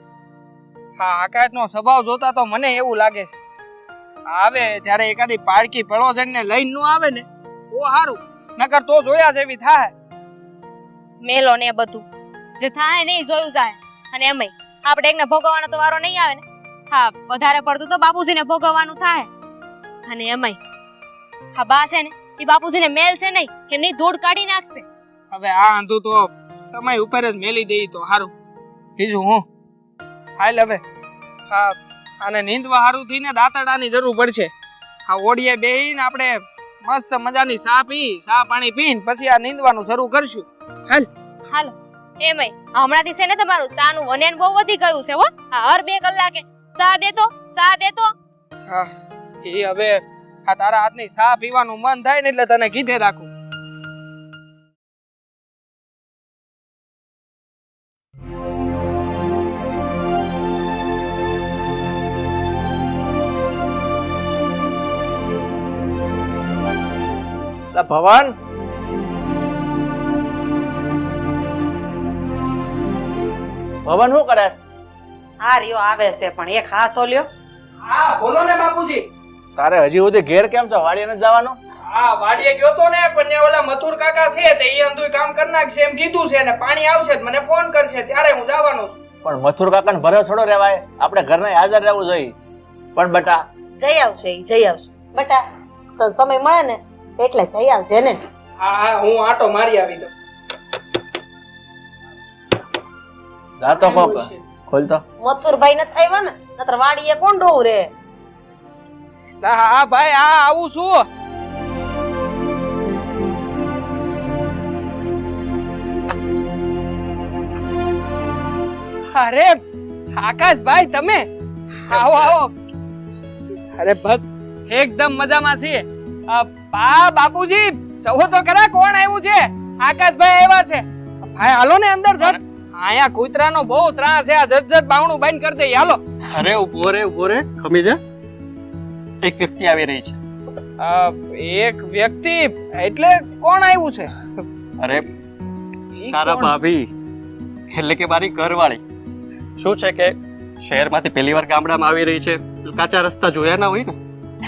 હા આકાશનો સ્વભાવ જોતા તો મને એવું લાગે છે આવે ત્યારે એકાદી પારકી પડોજણને લઈને નો આવે ને તો સારું, નકર તો જોયા જેવી થાય. મેલો ને બધું જે થાય ને એ જોયું જાય, અને એમય આપણે એકને ભોગવવાનો તો વારો નહીં આવે ને. હા વધારે પડતું તો બાપુજીને ભોગવવાનું થાય, અને એમય હા બા છે ને એ બાપુજીને મેલ છે નહીં કે નહીં ધૂળ કાઢી નાખશે. હવે આ આંધું તો સમય ઉપર જ મેલી દઈ તો સારું. બીજું હું હાલ હવે હા આને નીંદવા હારું થઈને દાંતડાની જરૂર પડશે. આ ઓડિયે બેહીને આપણે મસ્ત મજાની ચા પાણી પીને પછી આ નીંદવાનું શરૂ કરશું. હાલો એમય હમણાંથી છે ને તમારું ચાનું વનેન બહુ વધી ગયું છે હો. આ હર 2 કલાકે ચા દેતો. હા એ હવે આ તારા હાથની ચા પીવાનું મન થાય ને એટલે તને કીધે રાખું. ભવન શું કરે? આ રહ્યો આવે છે પણ એક હાથ ઓલ્યો. હા બોલો ને બાપુજી. તારે હજી સુધી ઘેર કેમ છો? વાડીએ નથી જવાનું? હા વાડીએ ગયો તો ને, પણ ત્યાં ઓલા મથુર કાકા છે તે ઈ અંધુય કામ કરી નાખશે એમ કીધું છે, ને પાણી આવશે મને ફોન કરશે ત્યારે હું જવાનો છું. પણ મથુર કાકાને ભરે છોડો રેવાય, આપણે ઘરના હાજર રહેવું જોઈએ. પણ બટા જઈ આવશે બટા, તો સમય મળે ને એટલે જઈ આવજે ને. હા હું આટો મારી આવી દઉં. જાતો કોક ખોલતો. મથુરભાઈ નથી આવ્યા ને, નતર વાડીએ કોણ રોવું રે? હા ભાઈ હા આવું છું. અરે આકાશભાઈ તમે આવો આવો. અરે બસ એકદમ મજામાં છીએ. બા બાપુજી સહો તો ખરા કોણ આવ્યું છે? આકાશભાઈ આવ્યા છે. ભાઈ હાલો ને અંદર જટ. આયા કૂતરાનો બહુ ત્રાસ છે. આ જટ બાવણું બંધ કરી દે. હાલો. અરે ઉભો રે ખમી જા. એક વ્યક્તિ આવી રહી છે. એક વ્યક્તિ એટલે કોણ આવ્યું છે? અરે તારા ભાભી એટલે કે મારી ઘરવાળી. શું છે કે શહેરમાંથી પહેલી વાર ગામડામાં આવી રહી છે. કાચા રસ્તા જોયા ના હોય ને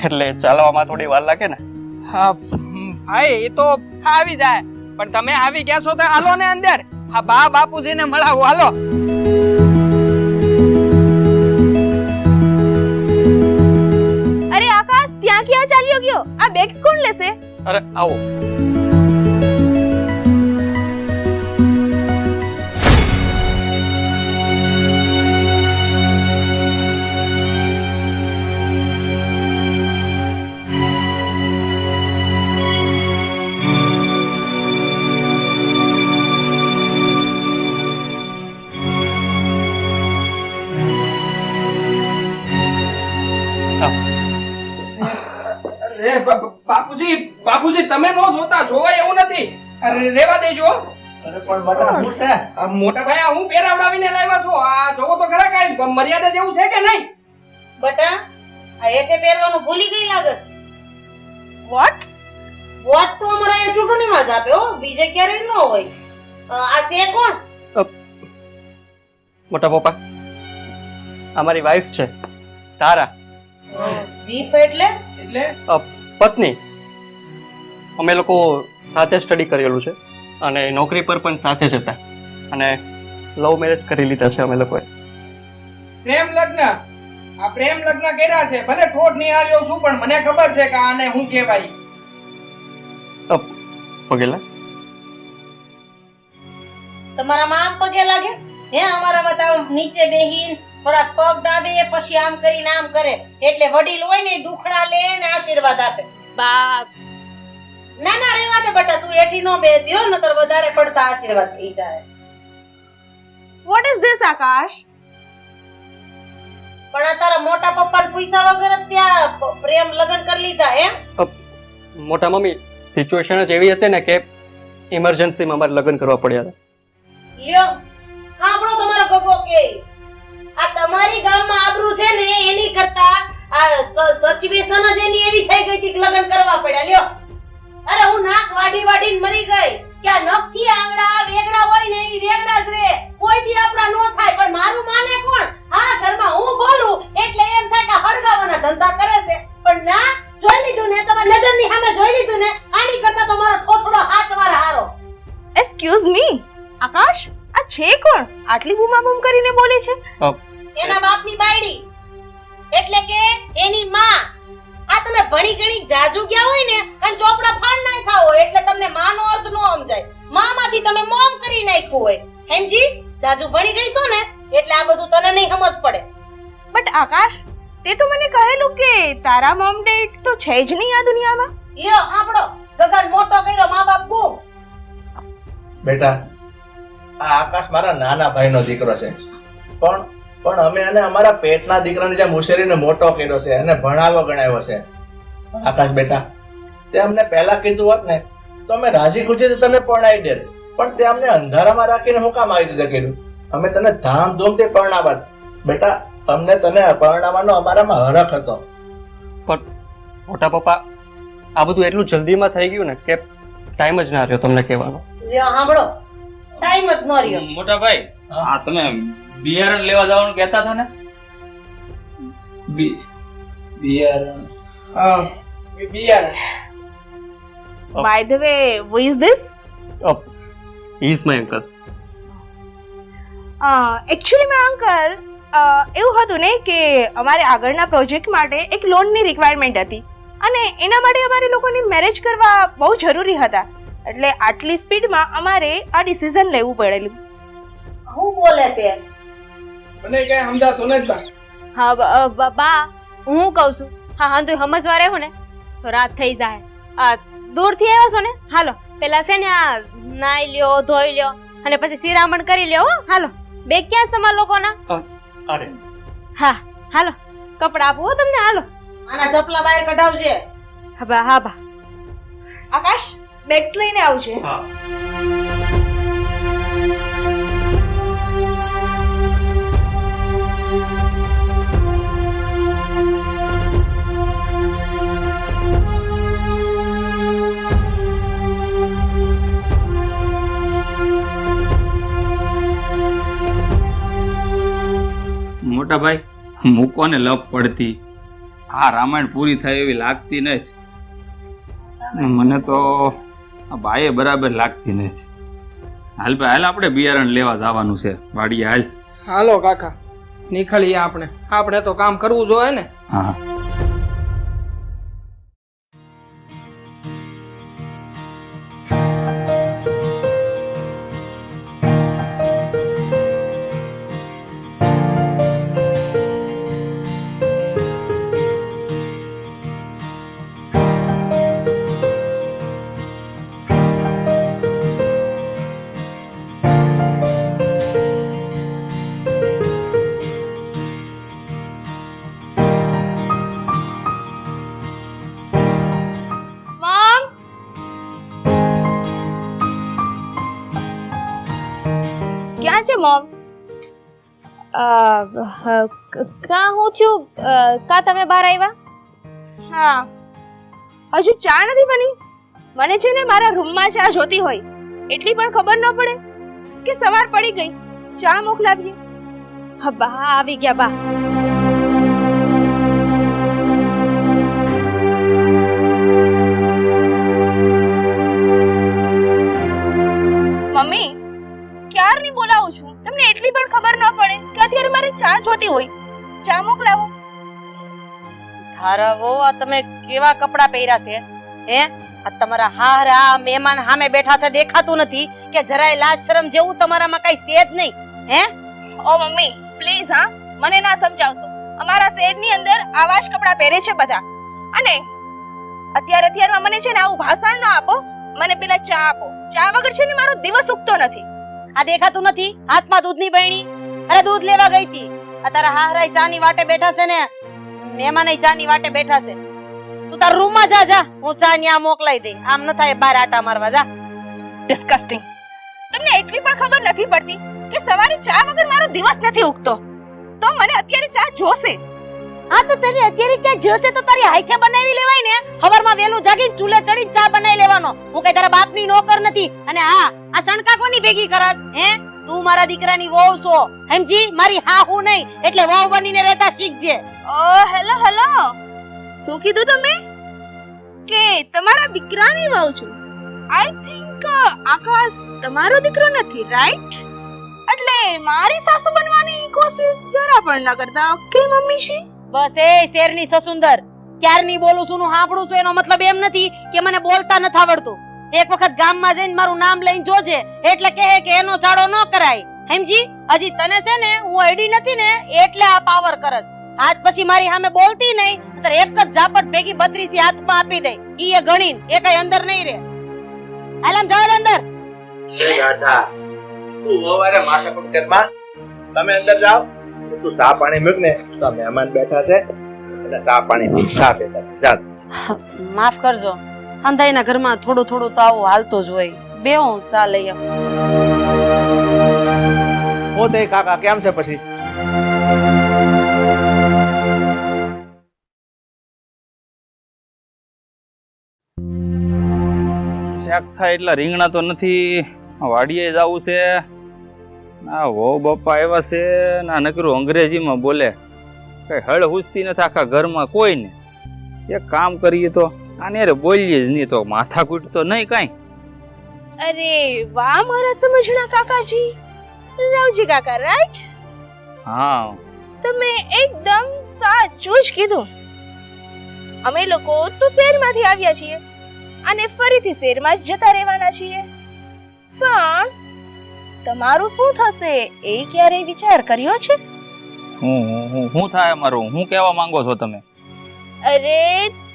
એટલે ચાલવામાં થોડી વાર લાગે ને. હા ભાઈ એ તો આવી જાય, પણ તમે આવી ગયા છો તો હાલો ને અંદર. હા બા બાપુજીને મળાવો. હાલો. અરે આકાશ, ત્યાં ક્યાં ચાલ્યો ગયો? આ બેગ્સ કોણ લેશે? અરે આવો. બાપુજી તમે નો જોતા, જોવાય એવું નથી. અરે રેવા દેજો. અરે પણ બટા શું છે? આ મોટા ભાઈ આ હું પહેરાવડાવીને લાવ્યા છો. આ જોવો તો ખરા કઈ મર્યાદા જેવું છે કે નહીં? બટા આ એકે પહેરવાનું ભૂલી ગઈ લાગે. વોટ? વોટ તો અમારા અહીંયા ચૂંટણીમાં જ આપે હો, બીજે ક્યારેય ન હોય. આ છે કોણ? મોટા પપ્પા અમારી વાઈફ છે તારા. વીફ એટલે પત્ની. અમે લોકો સાથે સ્ટડી કરેલું છે અને નોકરી પર પણ સાથે જ હતા અને લવ મેરેજ કરી લીધા છે અમે લોકોએ. પ્રેમ લગ્ન. આ પ્રેમ લગ્ન કર્યા છે. ભલે ઠોઠ નિહાળ્યો છું, પણ મને ખબર છે કે આને શું કહેવાય. પગેલા તમારા માં આમ પગે લાગે હે? અમારામાં તો આમ નીચે બેહીન થોડા પગ દાબે પછી આમ કરીને આમ કરે એટલે વડીલ હોય ને દુખડા લે ને આશીર્વાદ આપે. બાપ. ના ના રેવા દે બેટા, તું એઠી નો બેસતી હો, નતર વધારે પડતા આશીર્વાદ થઈ જાય. વોટ ઇઝ ધીસ આકાશ? પણ આ તારા મોટા પપ્પાને પૈસા વગર જ ત્યાં પ્રેમ લગ્ન કરી લીધા એમ? મોટા મમ્મી સિચ્યુએશન જ એવી હતી ને કે ઇમરજન્સીમાં અમારે લગ્ન કરવા પડ્યા હતા. લ્યો સાંભળો તમારો ગગો કે આ તમારી ગામમાં આબરૂ છે ને એની કરતા આ સિચ્યુએશન જ એની એવી થઈ ગઈ હતી કે લગ્ન કરવા પડ્યા. લ્યો અરે હું નાક વાડીને મરી ગઈ કે આ નખથી આંગળા વેગડા હોય ને ઈ વેગડા જ રે, કોઈ દી આપડા નો થાય. પણ મારું માને કોણ? હા ઘરમાં હું બોલું એટલે એમ થાય કે હળગાવાના ધંધા કરે છે. પણ ના, જોઈ લીધું ને, તમારી નજરની સામે જોઈ લીધું ને, આની કરતા તો મારો ઠોઠડો હાથ વાર હારો. એક્સક્યુઝ મી આકાશ, આ છે કોણ? આટલી બૂમાબૂમ કરીને બોલે છે? એના બાપની બાયડી એટલે કે એની માં. આ તમે ભણી ગણી જાજુ ગયા હોય ને અને ચોપડા ફાડ નાખ્યા હોય એટલે તમને માનો અર્થ નો સમજાય. મામાંથી તમે મોમ કરી નાખ્યું હોય. હેનજી જાજુ ભણી ગઈ છો ને એટલે આ બધું તને નહીં સમજ પડે. બટ આકાશ, તે તો મને કહેલું કે તારા મોમ ડેડ તો છે જ નહીં આ દુનિયામાં. લ્યો આપણો ગગન મોટો કર્યો મા બાપ બૂમ. બેટા આ આકાશ મારા નાના ભાઈનો દીકરો છે, પણ અમે એને અમારા પેટના દીકરાની જેમ ઉછેરીને મોટો કર્યો છે અને ભણાવ્યો ગણાવ્યો છે. આકાશ બેટા, તે અમને પહેલા કીધું હોત ને તો અમે રાજી ખુશીથી તમે પરણાવી દેત, પણ તે અમને અંધારામાં રાખીને હું કામ આવી રીતે કર્યું? અમે તને ધામધૂમથી પરણાવત. બેટા અમને તને પરણાવવાનો અમારામાં હરખ હતો. પણ મોટા પપ્પા આ બધું એટલું જલ્દીમાં થઈ ગયું ને કે ટાઈમ જ ના રહ્યો તમને કહેવાનો. લ્યો સાંભળો, ટાઈમ જ ન રહ્યો. મોટા ભાઈ, આ તમે બિયારણ લેવા જવાનું કહેતા હતા ને? બિયારણ. By the way, who is this? He is my uncle. Actually my uncle, એવું હતું ને કે અમારે આગળના પ્રોજેક્ટ માટે એક લોનની રિક્વાયરમેન્ટ હતી અને એના માટે અમારે લોકોને મેરેજ કરવા બહુ જરૂરી હતા. એટલે આટલી સ્પીડમાં અમારે આ ડિસિઝન લેવું પડેલું. હું બોલે તે મને કઈ સમજાતું નથી બા. હા બા હું કહું છું. હા હા તું સમજવા રહ્યો ને તો રાત થઈ જાય. આ દૂરથી આવ્યો છો ને, હાલો પેલા છે ને આ નાઈ લ્યો, ધોઈ લ્યો અને પછી શિરામણ કરી લ્યો. હાલો બે ક્યાં તમારા લોકોના? અરે હા હાલો કપડા આપું હો તમને, હાલો. આના ચપલા બહાર કઢાવજે. હા બા, હા બા. આકાશ, બેગ લઈને આવજે. મોટા ભાઈ, મૂકો ને લપ પડતી. આ રામાયણ પૂરી થાય એવી લાગતી નથી. મને તો આ બાએ બરાબર લાગતી નથી. હાલ ભાઈ, હાલ આપણે બિયારણ લેવા જવાનું છે વાડીએ. હાલ હાલો કાકા, નીકળીએ આપણે તો કામ કરવું જોઈએ ને. હા. મમ, ક્યાં છે મમ? કા હું થયું? કા તમે બહાર આવ્યા? હા, હજુ ચા નથી બની. મને છે ને મારા રૂમમાં ચા જોતી હોય એટલી પણ ખબર ન પડે કે સવાર પડી ગઈ. ચા મોકલાવીએ. હા બા, આવી ગયા બા. મમ્મી, ક્યારની બોલાવું છું, તમને એટલી પણ ખબર ન પડે કે અત્યારે મારે ચા જોતી હોય. ચા મોકલાવો. તારા વહુ, આ તમે કેવા કપડા પહેર્યા છે? હે, આ તમારા હારા મહેમાન સામે બેઠા છે, દેખાતું નથી કે જરાય લાજ શરમ જેવું તમારામાં કઈ છે જ નહીં? હે, ઓ મમ્મી, પ્લીઝ હા, મને ના સમજાવશો. અમારા શહેરની અંદર આવા જ કપડા પહેરે છે બધા. અને અત્યારમાં મને છે ને આવું ભાષણ ન આપો. મને પેલા ચા આપો. ચા વગર છે ને મારો દિવસ ઉગતો નથી. આ દેખાતું નથી? હાથમાં દૂધની બહેણી. અરે દૂધ લેવા ગઈ હતી. આ તારા હારાય ચાની વાટે બેઠા છે ને મહેમાન ચાની વાટે બેઠા છે. તું તાર રૂમમાં જા. જા, હું ચા ન્યા મોકલાઈ દઈ. આમ ન થાય બહાર આટા મારવા. જા. ડિસ્કસ્ટિંગ. તમને એટલી પણ ખબર નથી પડતી કે સવારે ચા વગર મારો દિવસ નથી ઉગતો. તો મને અત્યારે ચા જોશે. હા, તો તને અત્યારે ક્યાં જોશે તો તારી હાથે બનાવી લેવાય ને. હવારમાં વેલું જાગીને ચૂલે ચડીને ચા બનાવી લેવાનો. હું કઈ તારા બાપની નોકર નથી. અને હા, આ સણકા કોની ભેગી કરસ? હે, તું મારા દીકરાની વહુ છો, સમજી? મારી હાહુ નહીં. એટલે વહુ બનીને રહેતા શીખજે. ઓ હેલો હેલો, શું કીધું તમે? કે તમારા દીકરાની વહુ છું? આઈ થિંક આકાશ તમારો દીકરો નથી, રાઈટ? એટલે મારી સાસુ બનવાની કોશિશ જરા પણ ન કરતા. ઓકે મમ્મીજી. બસ એ શેરની સસુંદર, ક્યારની બોલું છું, સાંભળું છું, એનો મતલબ એમ નથી કે મને બોલતા નથી આવડતું. એક વખત ગામમાં જઈને મારું નામ લઈને જોજે, એટલે કહે કે એનો ચાડો ન કરાય. સમજી? હજી તને છે ને હું એડી નથી ને એટલે આ પાવર કરસ. આજ પછી મારી સામે બોલતી નહીં, તો એક જ ઝાપટ ભેગી 32 હાથમાં આપી દે. ઈ એ ગણીને એ કઈ અંદર નહીં રે. હાલમ જાવ અંદર. એ ગાઢા, તું હવારે માથાકૂટ કરમાં. તમે અંદર જાઓ. તું ચા પાણી મૂક ને, તો મહેમાન બેઠા છે એટલે ચા પાણી પી. ચા બેઠા જા. માફ કરજો, અંધાઈના ઘરમાં થોડું થોડું તો આવું હાલતો જ હોય. બે હું સા લઈ આવું. ઓ તે કાકા કેમ છે પછી? શાક થાય એટલા રીંગણા તો નથી. વાડીએ જવું છે. ના વહુ બાપા આવ્યા છે. ના નકરું અંગ્રેજીમાં બોલે. કઈ હળ હુસતી નથી આખા ઘરમાં કોઈને. એક કામ કરીએ તો આને રે બોલીએ જ નહીં તો માથાકૂટ તો નહીં કાંઈ. અરે વાહ મારા સમજણા કાકાજી. રવજી કાકા, રાઈટ? હા, તમે એકદમ સાચું જ કીધું. અમે લોકો તો શહેરમાંથી આવ્યા છીએ અને ફરીથી શહેરમાં જ જતા રહેવાના છીએ. પણ તમારું શું થશે એ ક્યારેય વિચાર કર્યો છે? હું થાય મારું? હું કહેવા માંગો છો તમે? અરે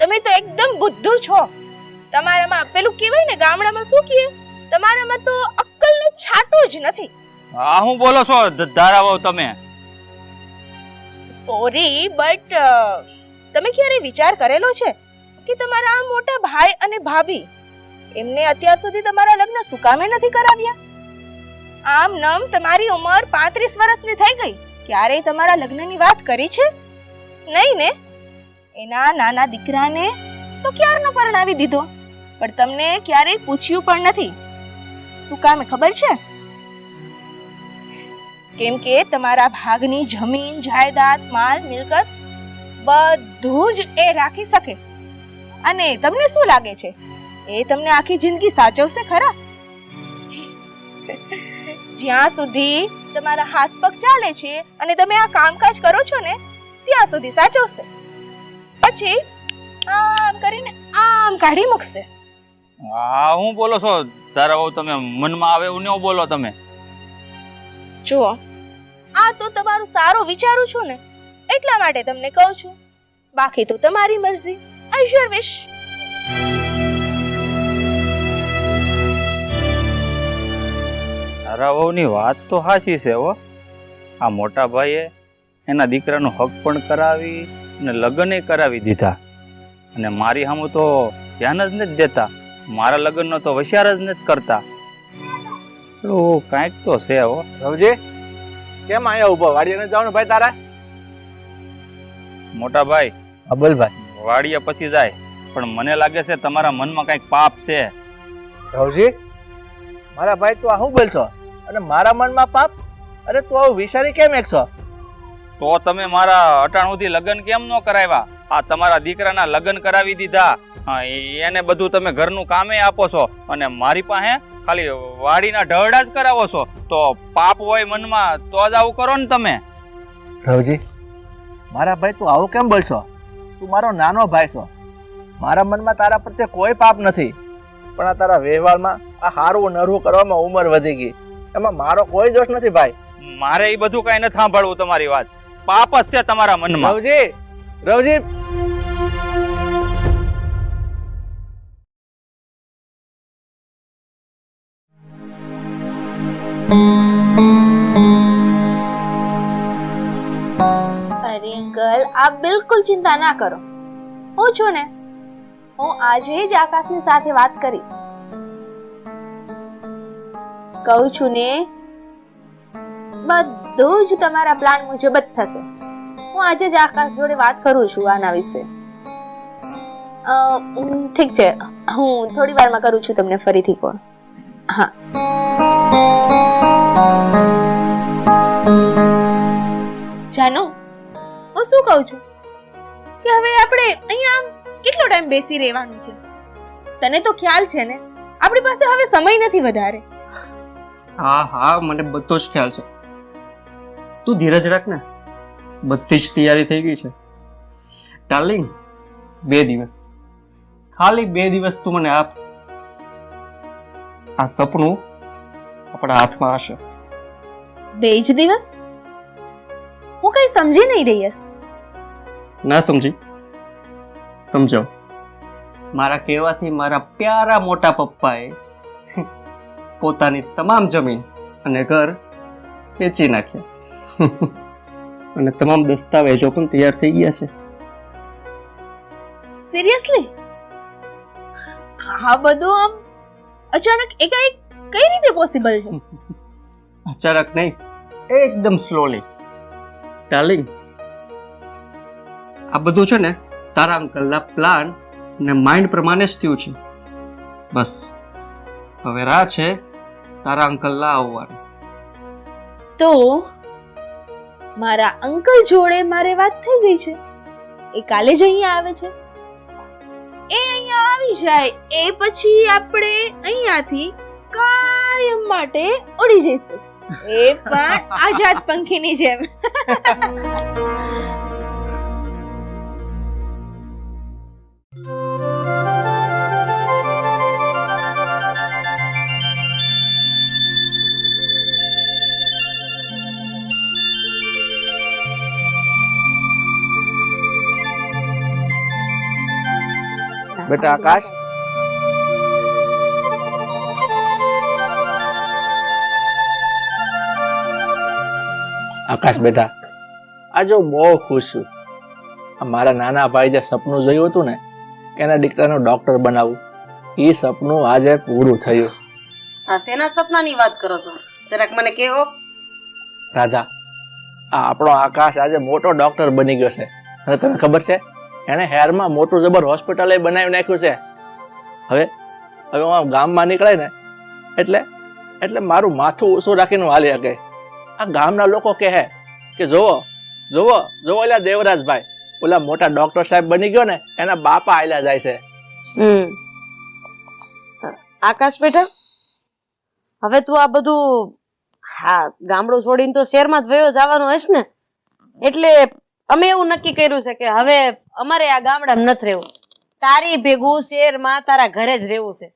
તમે તો એકદમ બુદ્ધુ છો. તમારામાં પેલું કહેવાય ને ગામડામાં શું કહે, તમારામાં તો અક્કલનો છાંટો જ નથી. આ હું બોલો છો ધારાવાવ તમે? સોરી બટ તમે ક્યારે વિચાર કરેલો છે કે તમારા આ મોટા ભાઈ અને ભાભી એમને અત્યાર સુધી તમારા લગ્ન શું કામે નથી કરાવ્યા? આમ નમ તમારી ઉંમર 35 વર્ષની થઈ ગઈ, ક્યારેય તમારા લગ્નની વાત કરી છે નહીં ને? એના નાના દીકરાને તો ક્યારનો પરણાવી દીધો, પણ તમને ક્યારેય પૂછ્યું પણ નથી. શું કામે ખબર છે? કેમ કે તમારા ભાગની જમીન જાયદાદ માલ મિલકત બધું જ એ રાખી શકે. અને તમને શું લાગે છે એ તમને આખી જિંદગી સાચવશે ખરા? જ્યાં સુધી તમારા હાથ પગ ચાલે છે અને તમે આ કામકાજ કરો છો ને ત્યાં સુધી સાચવશે, પછી આમ કરીને આમ કાઢી મૂકશે. હા, હું બોલો છો તારા વહુ? તમે મનમાં આવે એવું ન બોલો તમે. જુઓ, આ તો તમારું સારું વિચારું છું ને એટલા માટે તમને કહું છું, બાકી તો તમારી મરજી. આઈ યોર વિશ. તારા વહુની વાત તો સાચી છે હો. આ મોટા ભાઈએ એના દીકરાનો હક પણ કરાવી અને લગ્ન કરાવી દીધા, અને મારી સામું તો ધ્યાન જ નથી દેતા. મારા લગ્નનો તો હોશિયાર જ નથી કરતા. કાંઈક તો છે હો. રવજી, કેમ અહીંયા ઉભો? વાડીએ નથી જવાનું ભાઈ તારા? મોટા ભાઈ, અબલભાઈ, વાડીએ પછી જાય, પણ મને લાગે છે તમારા મનમાં કંઈક પાપ છે. રવજી, મારા ભાઈ તું આ શું બોલશો? અને મારા મનમાં પાપ? અરે તું આવું વિચારી કેમ એકશો? તો તમે મારા અટાણ સુધી લગ્ન કેમ ન કરાવ્યા? આ તમારા દીકરાના લગ્ન કરાવી દીધા, એને બધું તમે ઘરનું કામે આપો છો, અને મારી પાસે ખાલી વાડીના ઢળડા જ કરાવો છો. તો પાપ હોય મનમાં તો જ આવું કરો ને તમે. રવજી, મારા ભાઈ તું આવું કેમ બોલશો? તું મારો નાનો ભાઈ છો, મારા મનમાં તારા પ્રત્યે કોઈ પાપ નથી, પણ આ તારા વ્યવહારમાં આ હારવું નરવું કરવામાં ઉંમર વધી ગઈ, એમાં મારો કોઈ દોષ નથી ભાઈ. મારે એ બધું કઈ નથી સાંભળવું તમારી વાત. પાપ જ છે તમારા મનમાં. રવજી, રવજી, અરે અંકલ, આપ બિલકુલ ચિંતા ના કરો. હું છું ને, હું આજે જ આકાશની સાથે વાત કરીશ. કહું છું ને, બધું જ તમારા પ્લાન મુજબ જ થશે. હું આજે જ આકાશ જોડે વાત કરું છું આના વિશે. ઠીક છે, હું થોડી વારમાં કરું છું તમને ફરીથી કોલ. હા. જાનુ, હું શું કહું છું કે હવે આપણે અહીંયા કેટલો ટાઈમ બેસી રહેવાનું છે? તને તો ખ્યાલ છે ને, આપણી પાસે હવે સમય નથી વધારે. હા હા, મને બધો જ ખ્યાલ છે. તું ધીરજ રાખ ને, બધી જ તૈયારી થઈ ગઈ છે. ડાર્લિંગ, 2 દિવસ, ખાલી 2 દિવસ તું મને આપ. આ સપનું આપણા હાથમાં હશે. 2 જ દિવસ? હું કઈ સમજી નહીં રહી. ના સમજી? સમજાવ. મારા કહેવાથી મારા પ્યારા મોટા પપ્પાએ પોતાની તમામ જમીન અને ઘર વેચી નાખ્યા, અને તમામ દસ્તાવેજો પણ તૈયાર થઈ ગયા છે. સિરિયસલી? આ બધું આમ અચાનક એકાએક કઈ રીતે પોસિબલ છે? અચાનક નહીં, એકદમ સ્લોલી. ડાર્લિંગ, આ બધું છે ને તારા અંકલના પ્લાન અને માઇન્ડ પ્રમાણે જ થયું છે. બસ હવે રાહ છે તારા અંકલના આવવાની. તો મારા અંકલ જોડે મારે વાત થઈ ગઈ છે. એ કાલે જ અહીંયા આવે છે. એ અહીંયા આવી જાય એ પછી આપણે અહીંયાથી કાયમ માટે ઉડી જઈશું, એ પણ આઝાદ પંખીની જેમ. બેટા આકાશ, આકાશ બેટા, આજે હું બહુ ખુશ છું. આ મારા નાના ભાઈ જે સપનું જોયું હતું ને એના દીકરાનો ડોક્ટર બનાવવું, એ સપનું આજે પૂરું થયું. હા, શેના સપનાની વાત કરો છો? જરાક મને કહો. રાધા, આ આપણો આકાશ આજે મોટો ડોક્ટર બની ગયો છે. અને તને ખબર છે, એણે હેરમાં મોટું જબર હોસ્પિટલ બનાવી નાખ્યું છે. હવે હવે હું ગામમાં નીકળે ને એટલે મારું માથું ઊંચું રાખીને હાલી શકે. આ ગામના લોકો કહે કે જોવો જોવો જોવો, ઓલા દેવરાજભાઈ ઓલા મોટા ડોક્ટર સાહેબ બની ગયો ને એના બાપા આયલા જાય છે. આકાશ બેટા, હવે તું આ બધું, હા, ગામડું છોડીને તો શહેરમાં જ વયો જવાનું હશે ને, એટલે અમે એવું નક્કી કર્યું છે કે હવે અમારે આ ગામડામાં નથી રહેવું. તારી ભેગું શહેરમાં તારા ઘરે જ રહેવું છે.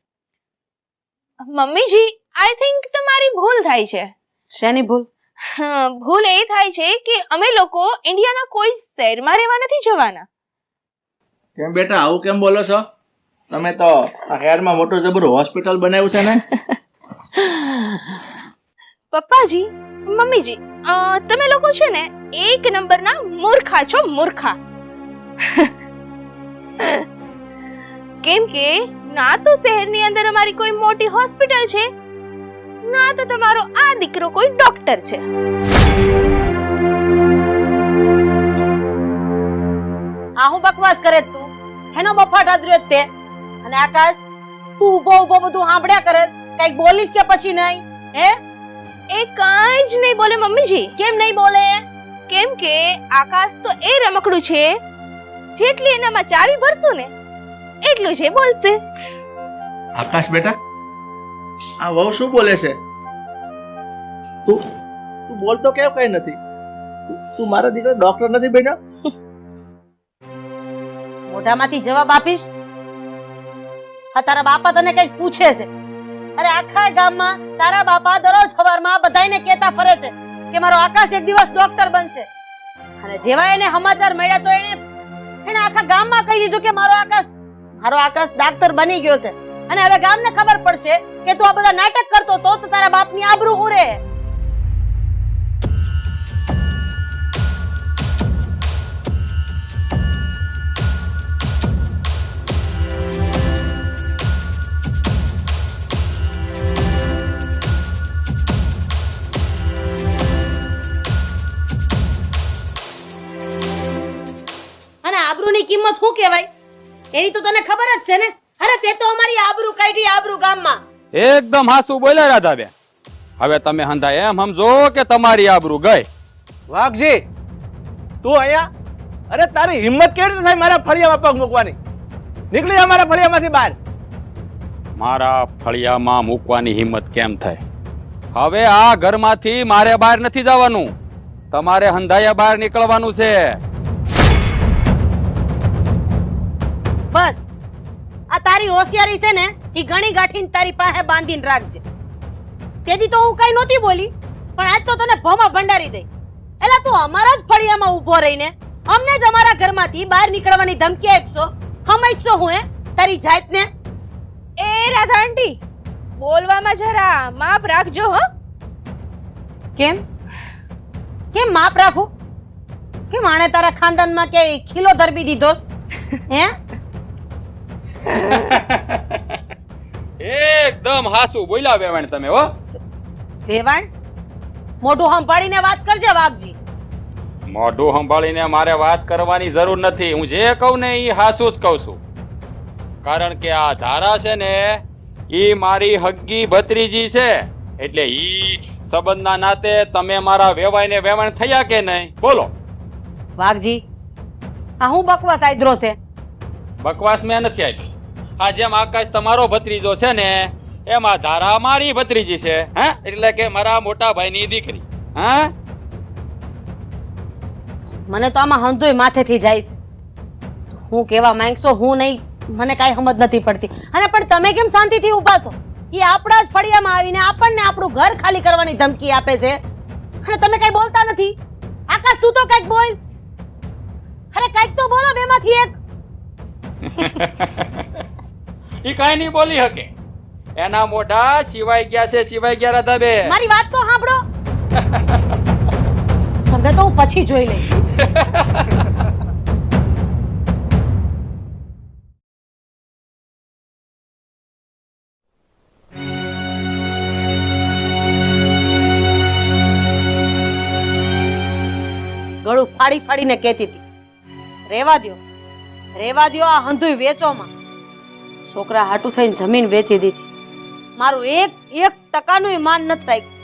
મમ્મીજી, આઈ થિંક તમારી ભૂલ થાય છે. શેની ભૂલ? ભૂલ એ થાય છે કે અમે લોકો ઇન્ડિયાના કોઈ શહેરમાં રહેવા નથી જવાના. કેમ બેટા આવું કેમ બોલો છો? તમે તો આ હેરમાં મોટું જબરું હોસ્પિટલ બનાવ્યું છે ને. પપ્પાજી, મમ્મીજી, તમે લોકો છે ને એક નંબરના મૂર્ખા છો, મૂર્ખા. કેમ કે ના તો શહેરની અંદર અમારી કોઈ મોટી હોસ્પિટલ છે, ના તો તમારો આ દીકરો કોઈ ડોક્ટર છે. આ હું બકવાસ કરે તું? એનો બફાટ આદર્યો તે. અને આકાશ, તું ઉભો ઉભો બધું સાંભળ્યા કરે, કઈક બોલીશ કે પછી નહીં? હે, એ કાંઈ જ નહીં બોલે મમ્મીજી. કેમ નહીં બોલે? કેમ કે આકાશ તો એ રમકડું છે, જેટલી એનામાં ચાવી ભરશું ને એટલું છે બોલશે. આકાશ બેટા, આ વહુ શું બોલે છે? તું બોલતો કેમ કઈ નથી? તું મારા દીકરા ડોક્ટર નથી બન્યો? મોઢામાંથી જવાબ આપીશ? હા, તારા બાપા તને કઈક પૂછે છે. અરે આખા ગામમાં તારા બાપા દરરોજ સવારમાં બધાયને કહેતા ફરે છે કે મારો આકાશ એક દિવસ ડોક્ટર બનશે. અને જેવા એને સમાચાર મળ્યા તો એને આખા ગામમાં કહી દીધું કે મારો આકાશ ડોક્ટર બની ગયો છે. અને હવે ગામને ખબર પડશે કે તું આ બધા નાટક કરતો તો તારા બાપની આબરૂ ઉરે. અને આબરૂની કિંમત શું કહેવાય એની તો તને ખબર જ છે ને. અરે તે તો અમારી આબરૂ કાઢી, આબરૂ ગામમાં. એકદમ હાસુ બોલ્યા રાધાબેન. હવે તમે હંધા એમ સમજો કે તમારી આબરૂ ગઈ. વાઘજી, તું અહીંયા? અરે તારી હિંમત કેવી રીતે થાય મારા ફળિયામાં પગ મૂકવાની? નીકળી જા મારા ફળિયામાંથી બહાર. મારા ફળિયામાં મૂકવાની હિંમત કેમ થાય? હવે આ ઘરમાંથી મારે બહાર નથી જવાનું, તમારે હંધાયા બહાર નીકળવાનું છે. બસ આ તારી હોશિયારી છે ને, ઈ ઘણી ગાંઠીને તારી પાસે બાંધીને રાખજે. તેથી તો હું કઈ નહોતી બોલી, પણ આજ તો તને ભમા ભંડારી દઈ. એલા તું અમારા જ ફળિયામાં ઊભો રહીને અમને જ અમારા ઘરમાંથી બહાર નીકળવાની ધમકી આપશો? સમજશો હું તારી જાતને? એ રાધા આંટી, બોલવામાં જરા માપ રાખજો હો. કેમ કેમ માપ રાખું? કેમ આણે તારા ખાનદાનમાં કે ખીલો ધરબી દીધો હે? એકદમ હાસુ બોલ્યા વેવાણ તમે હો. વેવાણ? મોઢું સંભાળીને વાત કરજે વાઘજી. મોઢું સંભાળીને મારે વાત કરવાની જરૂર નથી. હું જે કહું ને એ હાસુ જ કહું છું. કારણ કે આ ધારા છે ને ઈ મારી હગ્ગી ભત્રીજી છે, એટલે ઈ સંબંધના નાતે તમે મારા વેવાઈને વેવાણ થયા કે નહીં? બોલો વાઘજી, આ હું બકવાસ આદરો છે? બકવાસ મેં નથી આપી. આ જેમ આકાશ તમારો ભત્રીજો છે ને એમાં ધારા મારી ભત્રીજી છે. હે, એટલે કે મારા મોટા ભાઈની દીકરી. હા, મને તો આમાં હંધોય માથેથી જાય છે. હું કેવા માંગશો હું નહીં, મને કાંઈ સમજ નથી પડતી. અને પણ તમે કેમ શાંતિથી ઊભા છો? એ આપણા જ ફળિયામાં આવીને આપણને આપણું ઘર ખાલી કરવાની ધમકી આપે છે અને તમે કઈ બોલતા નથી. આકાશ તું તો કઈક બોલ. અરે કઈક તો બોલો બેમાંથી એક. ઈ કાઈ નહીં બોલી શકે. એના મોઢા સિવાય ગયા છે, સિવાય ગયા રાધાબેન. મારી વાત તો સાંભળો. ને તો હું પછી જોઈ લઈશ. ગળું ફાડી ફાડીને કહેતી હતી, રેવા દ્યો આ હંધુય વેચોમાં. છોકરા હાટું થઈને જમીન વેચી દીધી. મારું એક ટકાનું માન નથી રાખ્યું.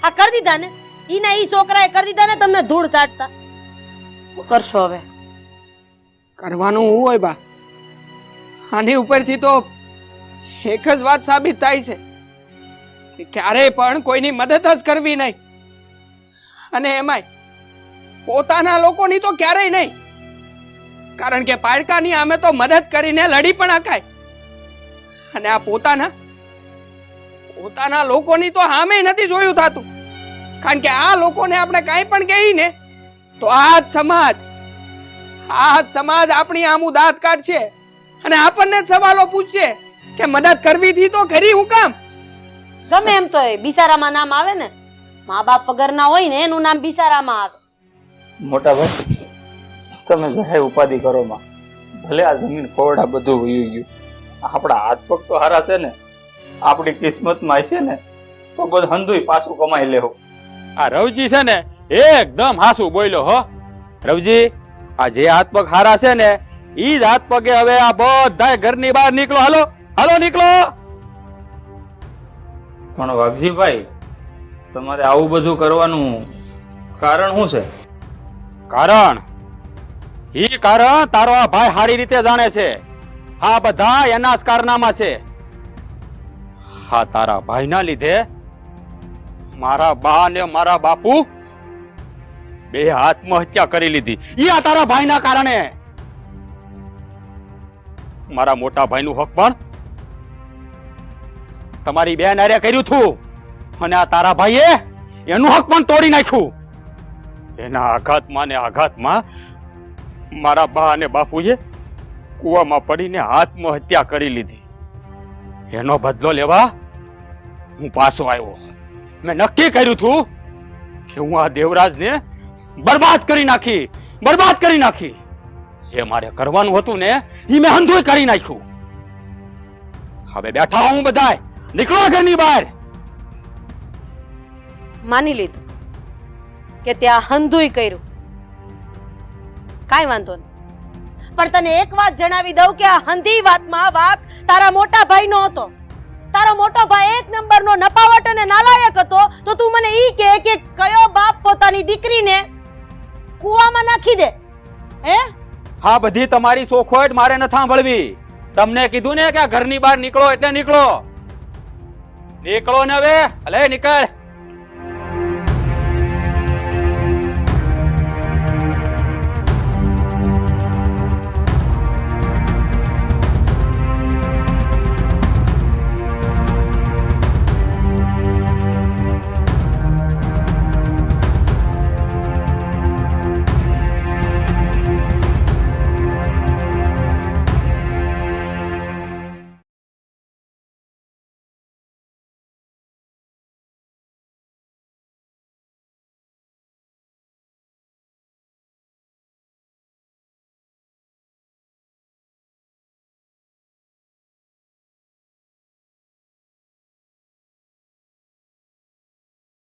આ કરી દીધા ને, ઈ છોકરાએ કરી દીધા ને તમને ધૂળ ચાટતા. શું કરશો હવે? કરવાનું હું હોય બા, આની ઉપરથી તો એક જ વાત સાબિત થાય છે કે ક્યારેય પણ કોઈની મદદ જ કરવી નહીં, અને એમાંય પોતાના લોકોની તો ક્યારેય નહીં. કારણ કે પાડકાની આમે તો મદદ કરીને લડી પણ હકાય, અને આ પોતાના લોકોની તો સામે નથી જોયું થતું. કારણ કે આ લોકોને આપણે કાંઈ પણ કહીએ ને તો આ જ સમાજ આપણી આમું દાંત કાઢશે અને આપણને જ સવાલો પૂછશે કે મદદ કરવી થી તો કરી હું કામ. ગમે એમ તો બિસારામાં નામ આવે ને, મા બાપ વગરના હોય ને એનું નામ બિસારામાં આવે. મોટા ભાઈ તમે જરાય ઉપાધિ કરો માં, ભલે આ જમીન ખોરડા બધું વયું ગયું, આપણા હાથ પગ તો હારા છે ને, આપણી કિસ્મતમાં હશે ને તો બધું હંધુય પાછું કમાઈ લેવું. આ રવજી છે ને એકદમ હાસુ બોલ્યો હો. રવજી, આ જે હાથ પગ હારા છે ને ઈ જ હાથ પગે હવે આ બધા ઘરની બહાર નીકળો. હાલો નીકળો. પણ વાઘજીભાઈ, તમારે આવું બધું કરવાનું કારણ શું છે? કારણ તારો આ ભાઈ સારી રીતે જાણે છે. આ બધા એના જ કારનામા છે. હા, તારા ભાઈના લીધે મારા બા ને મારા બાપુ બે આત્મહત્યા કરી લીધી. ઈ આ તારા ભાઈના કારણે. મારા મોટા ભાઈનું હક પણ તમારી બેન હારે કર્યું હતું, અને આ તારા ભાઈએ એનું હક પણ તોડી નાખ્યું. એના આઘાતમાં મારા બા અને બાપુએ કૂવામાં પડીને આત્મહત્યા કરી લીધી. એનો બદલો લેવા હું પાછો આવ્યો. મેં નક્કી કર્યું હતું કે હું આ દેવરાજને બરબાદ કરી નાખી. જે મારે કરવાનું હતું ને એ મેં હંધુય કરી નાખ્યું. હવે બેઠા હું બધાય, નીકળો ઘરની બહાર. માની લીધું કે ત્યાં હંધુય કર્યું, કાંઈ વાંધો નહીં. પણ તને એક વાત જણાવી દઉં કે આ હંધી વાતમાં વાક તારા મોટા ભાઈનો હતો. તારો મોટો ભાઈ એક નંબરનો નપાવટ અને નાલાયક હતો. તો તું મને ઈ કહે કે કયો બાપ પોતાની દીકરીને કૂવામાં નાખી દે? હે? હા, બધી તમારી સોખોટ મારે ન સાંભળવી. તમને કીધું ને કે આ ઘરની બહાર નીકળો એટલે નીકળો ને હવે. અલે નીકળ.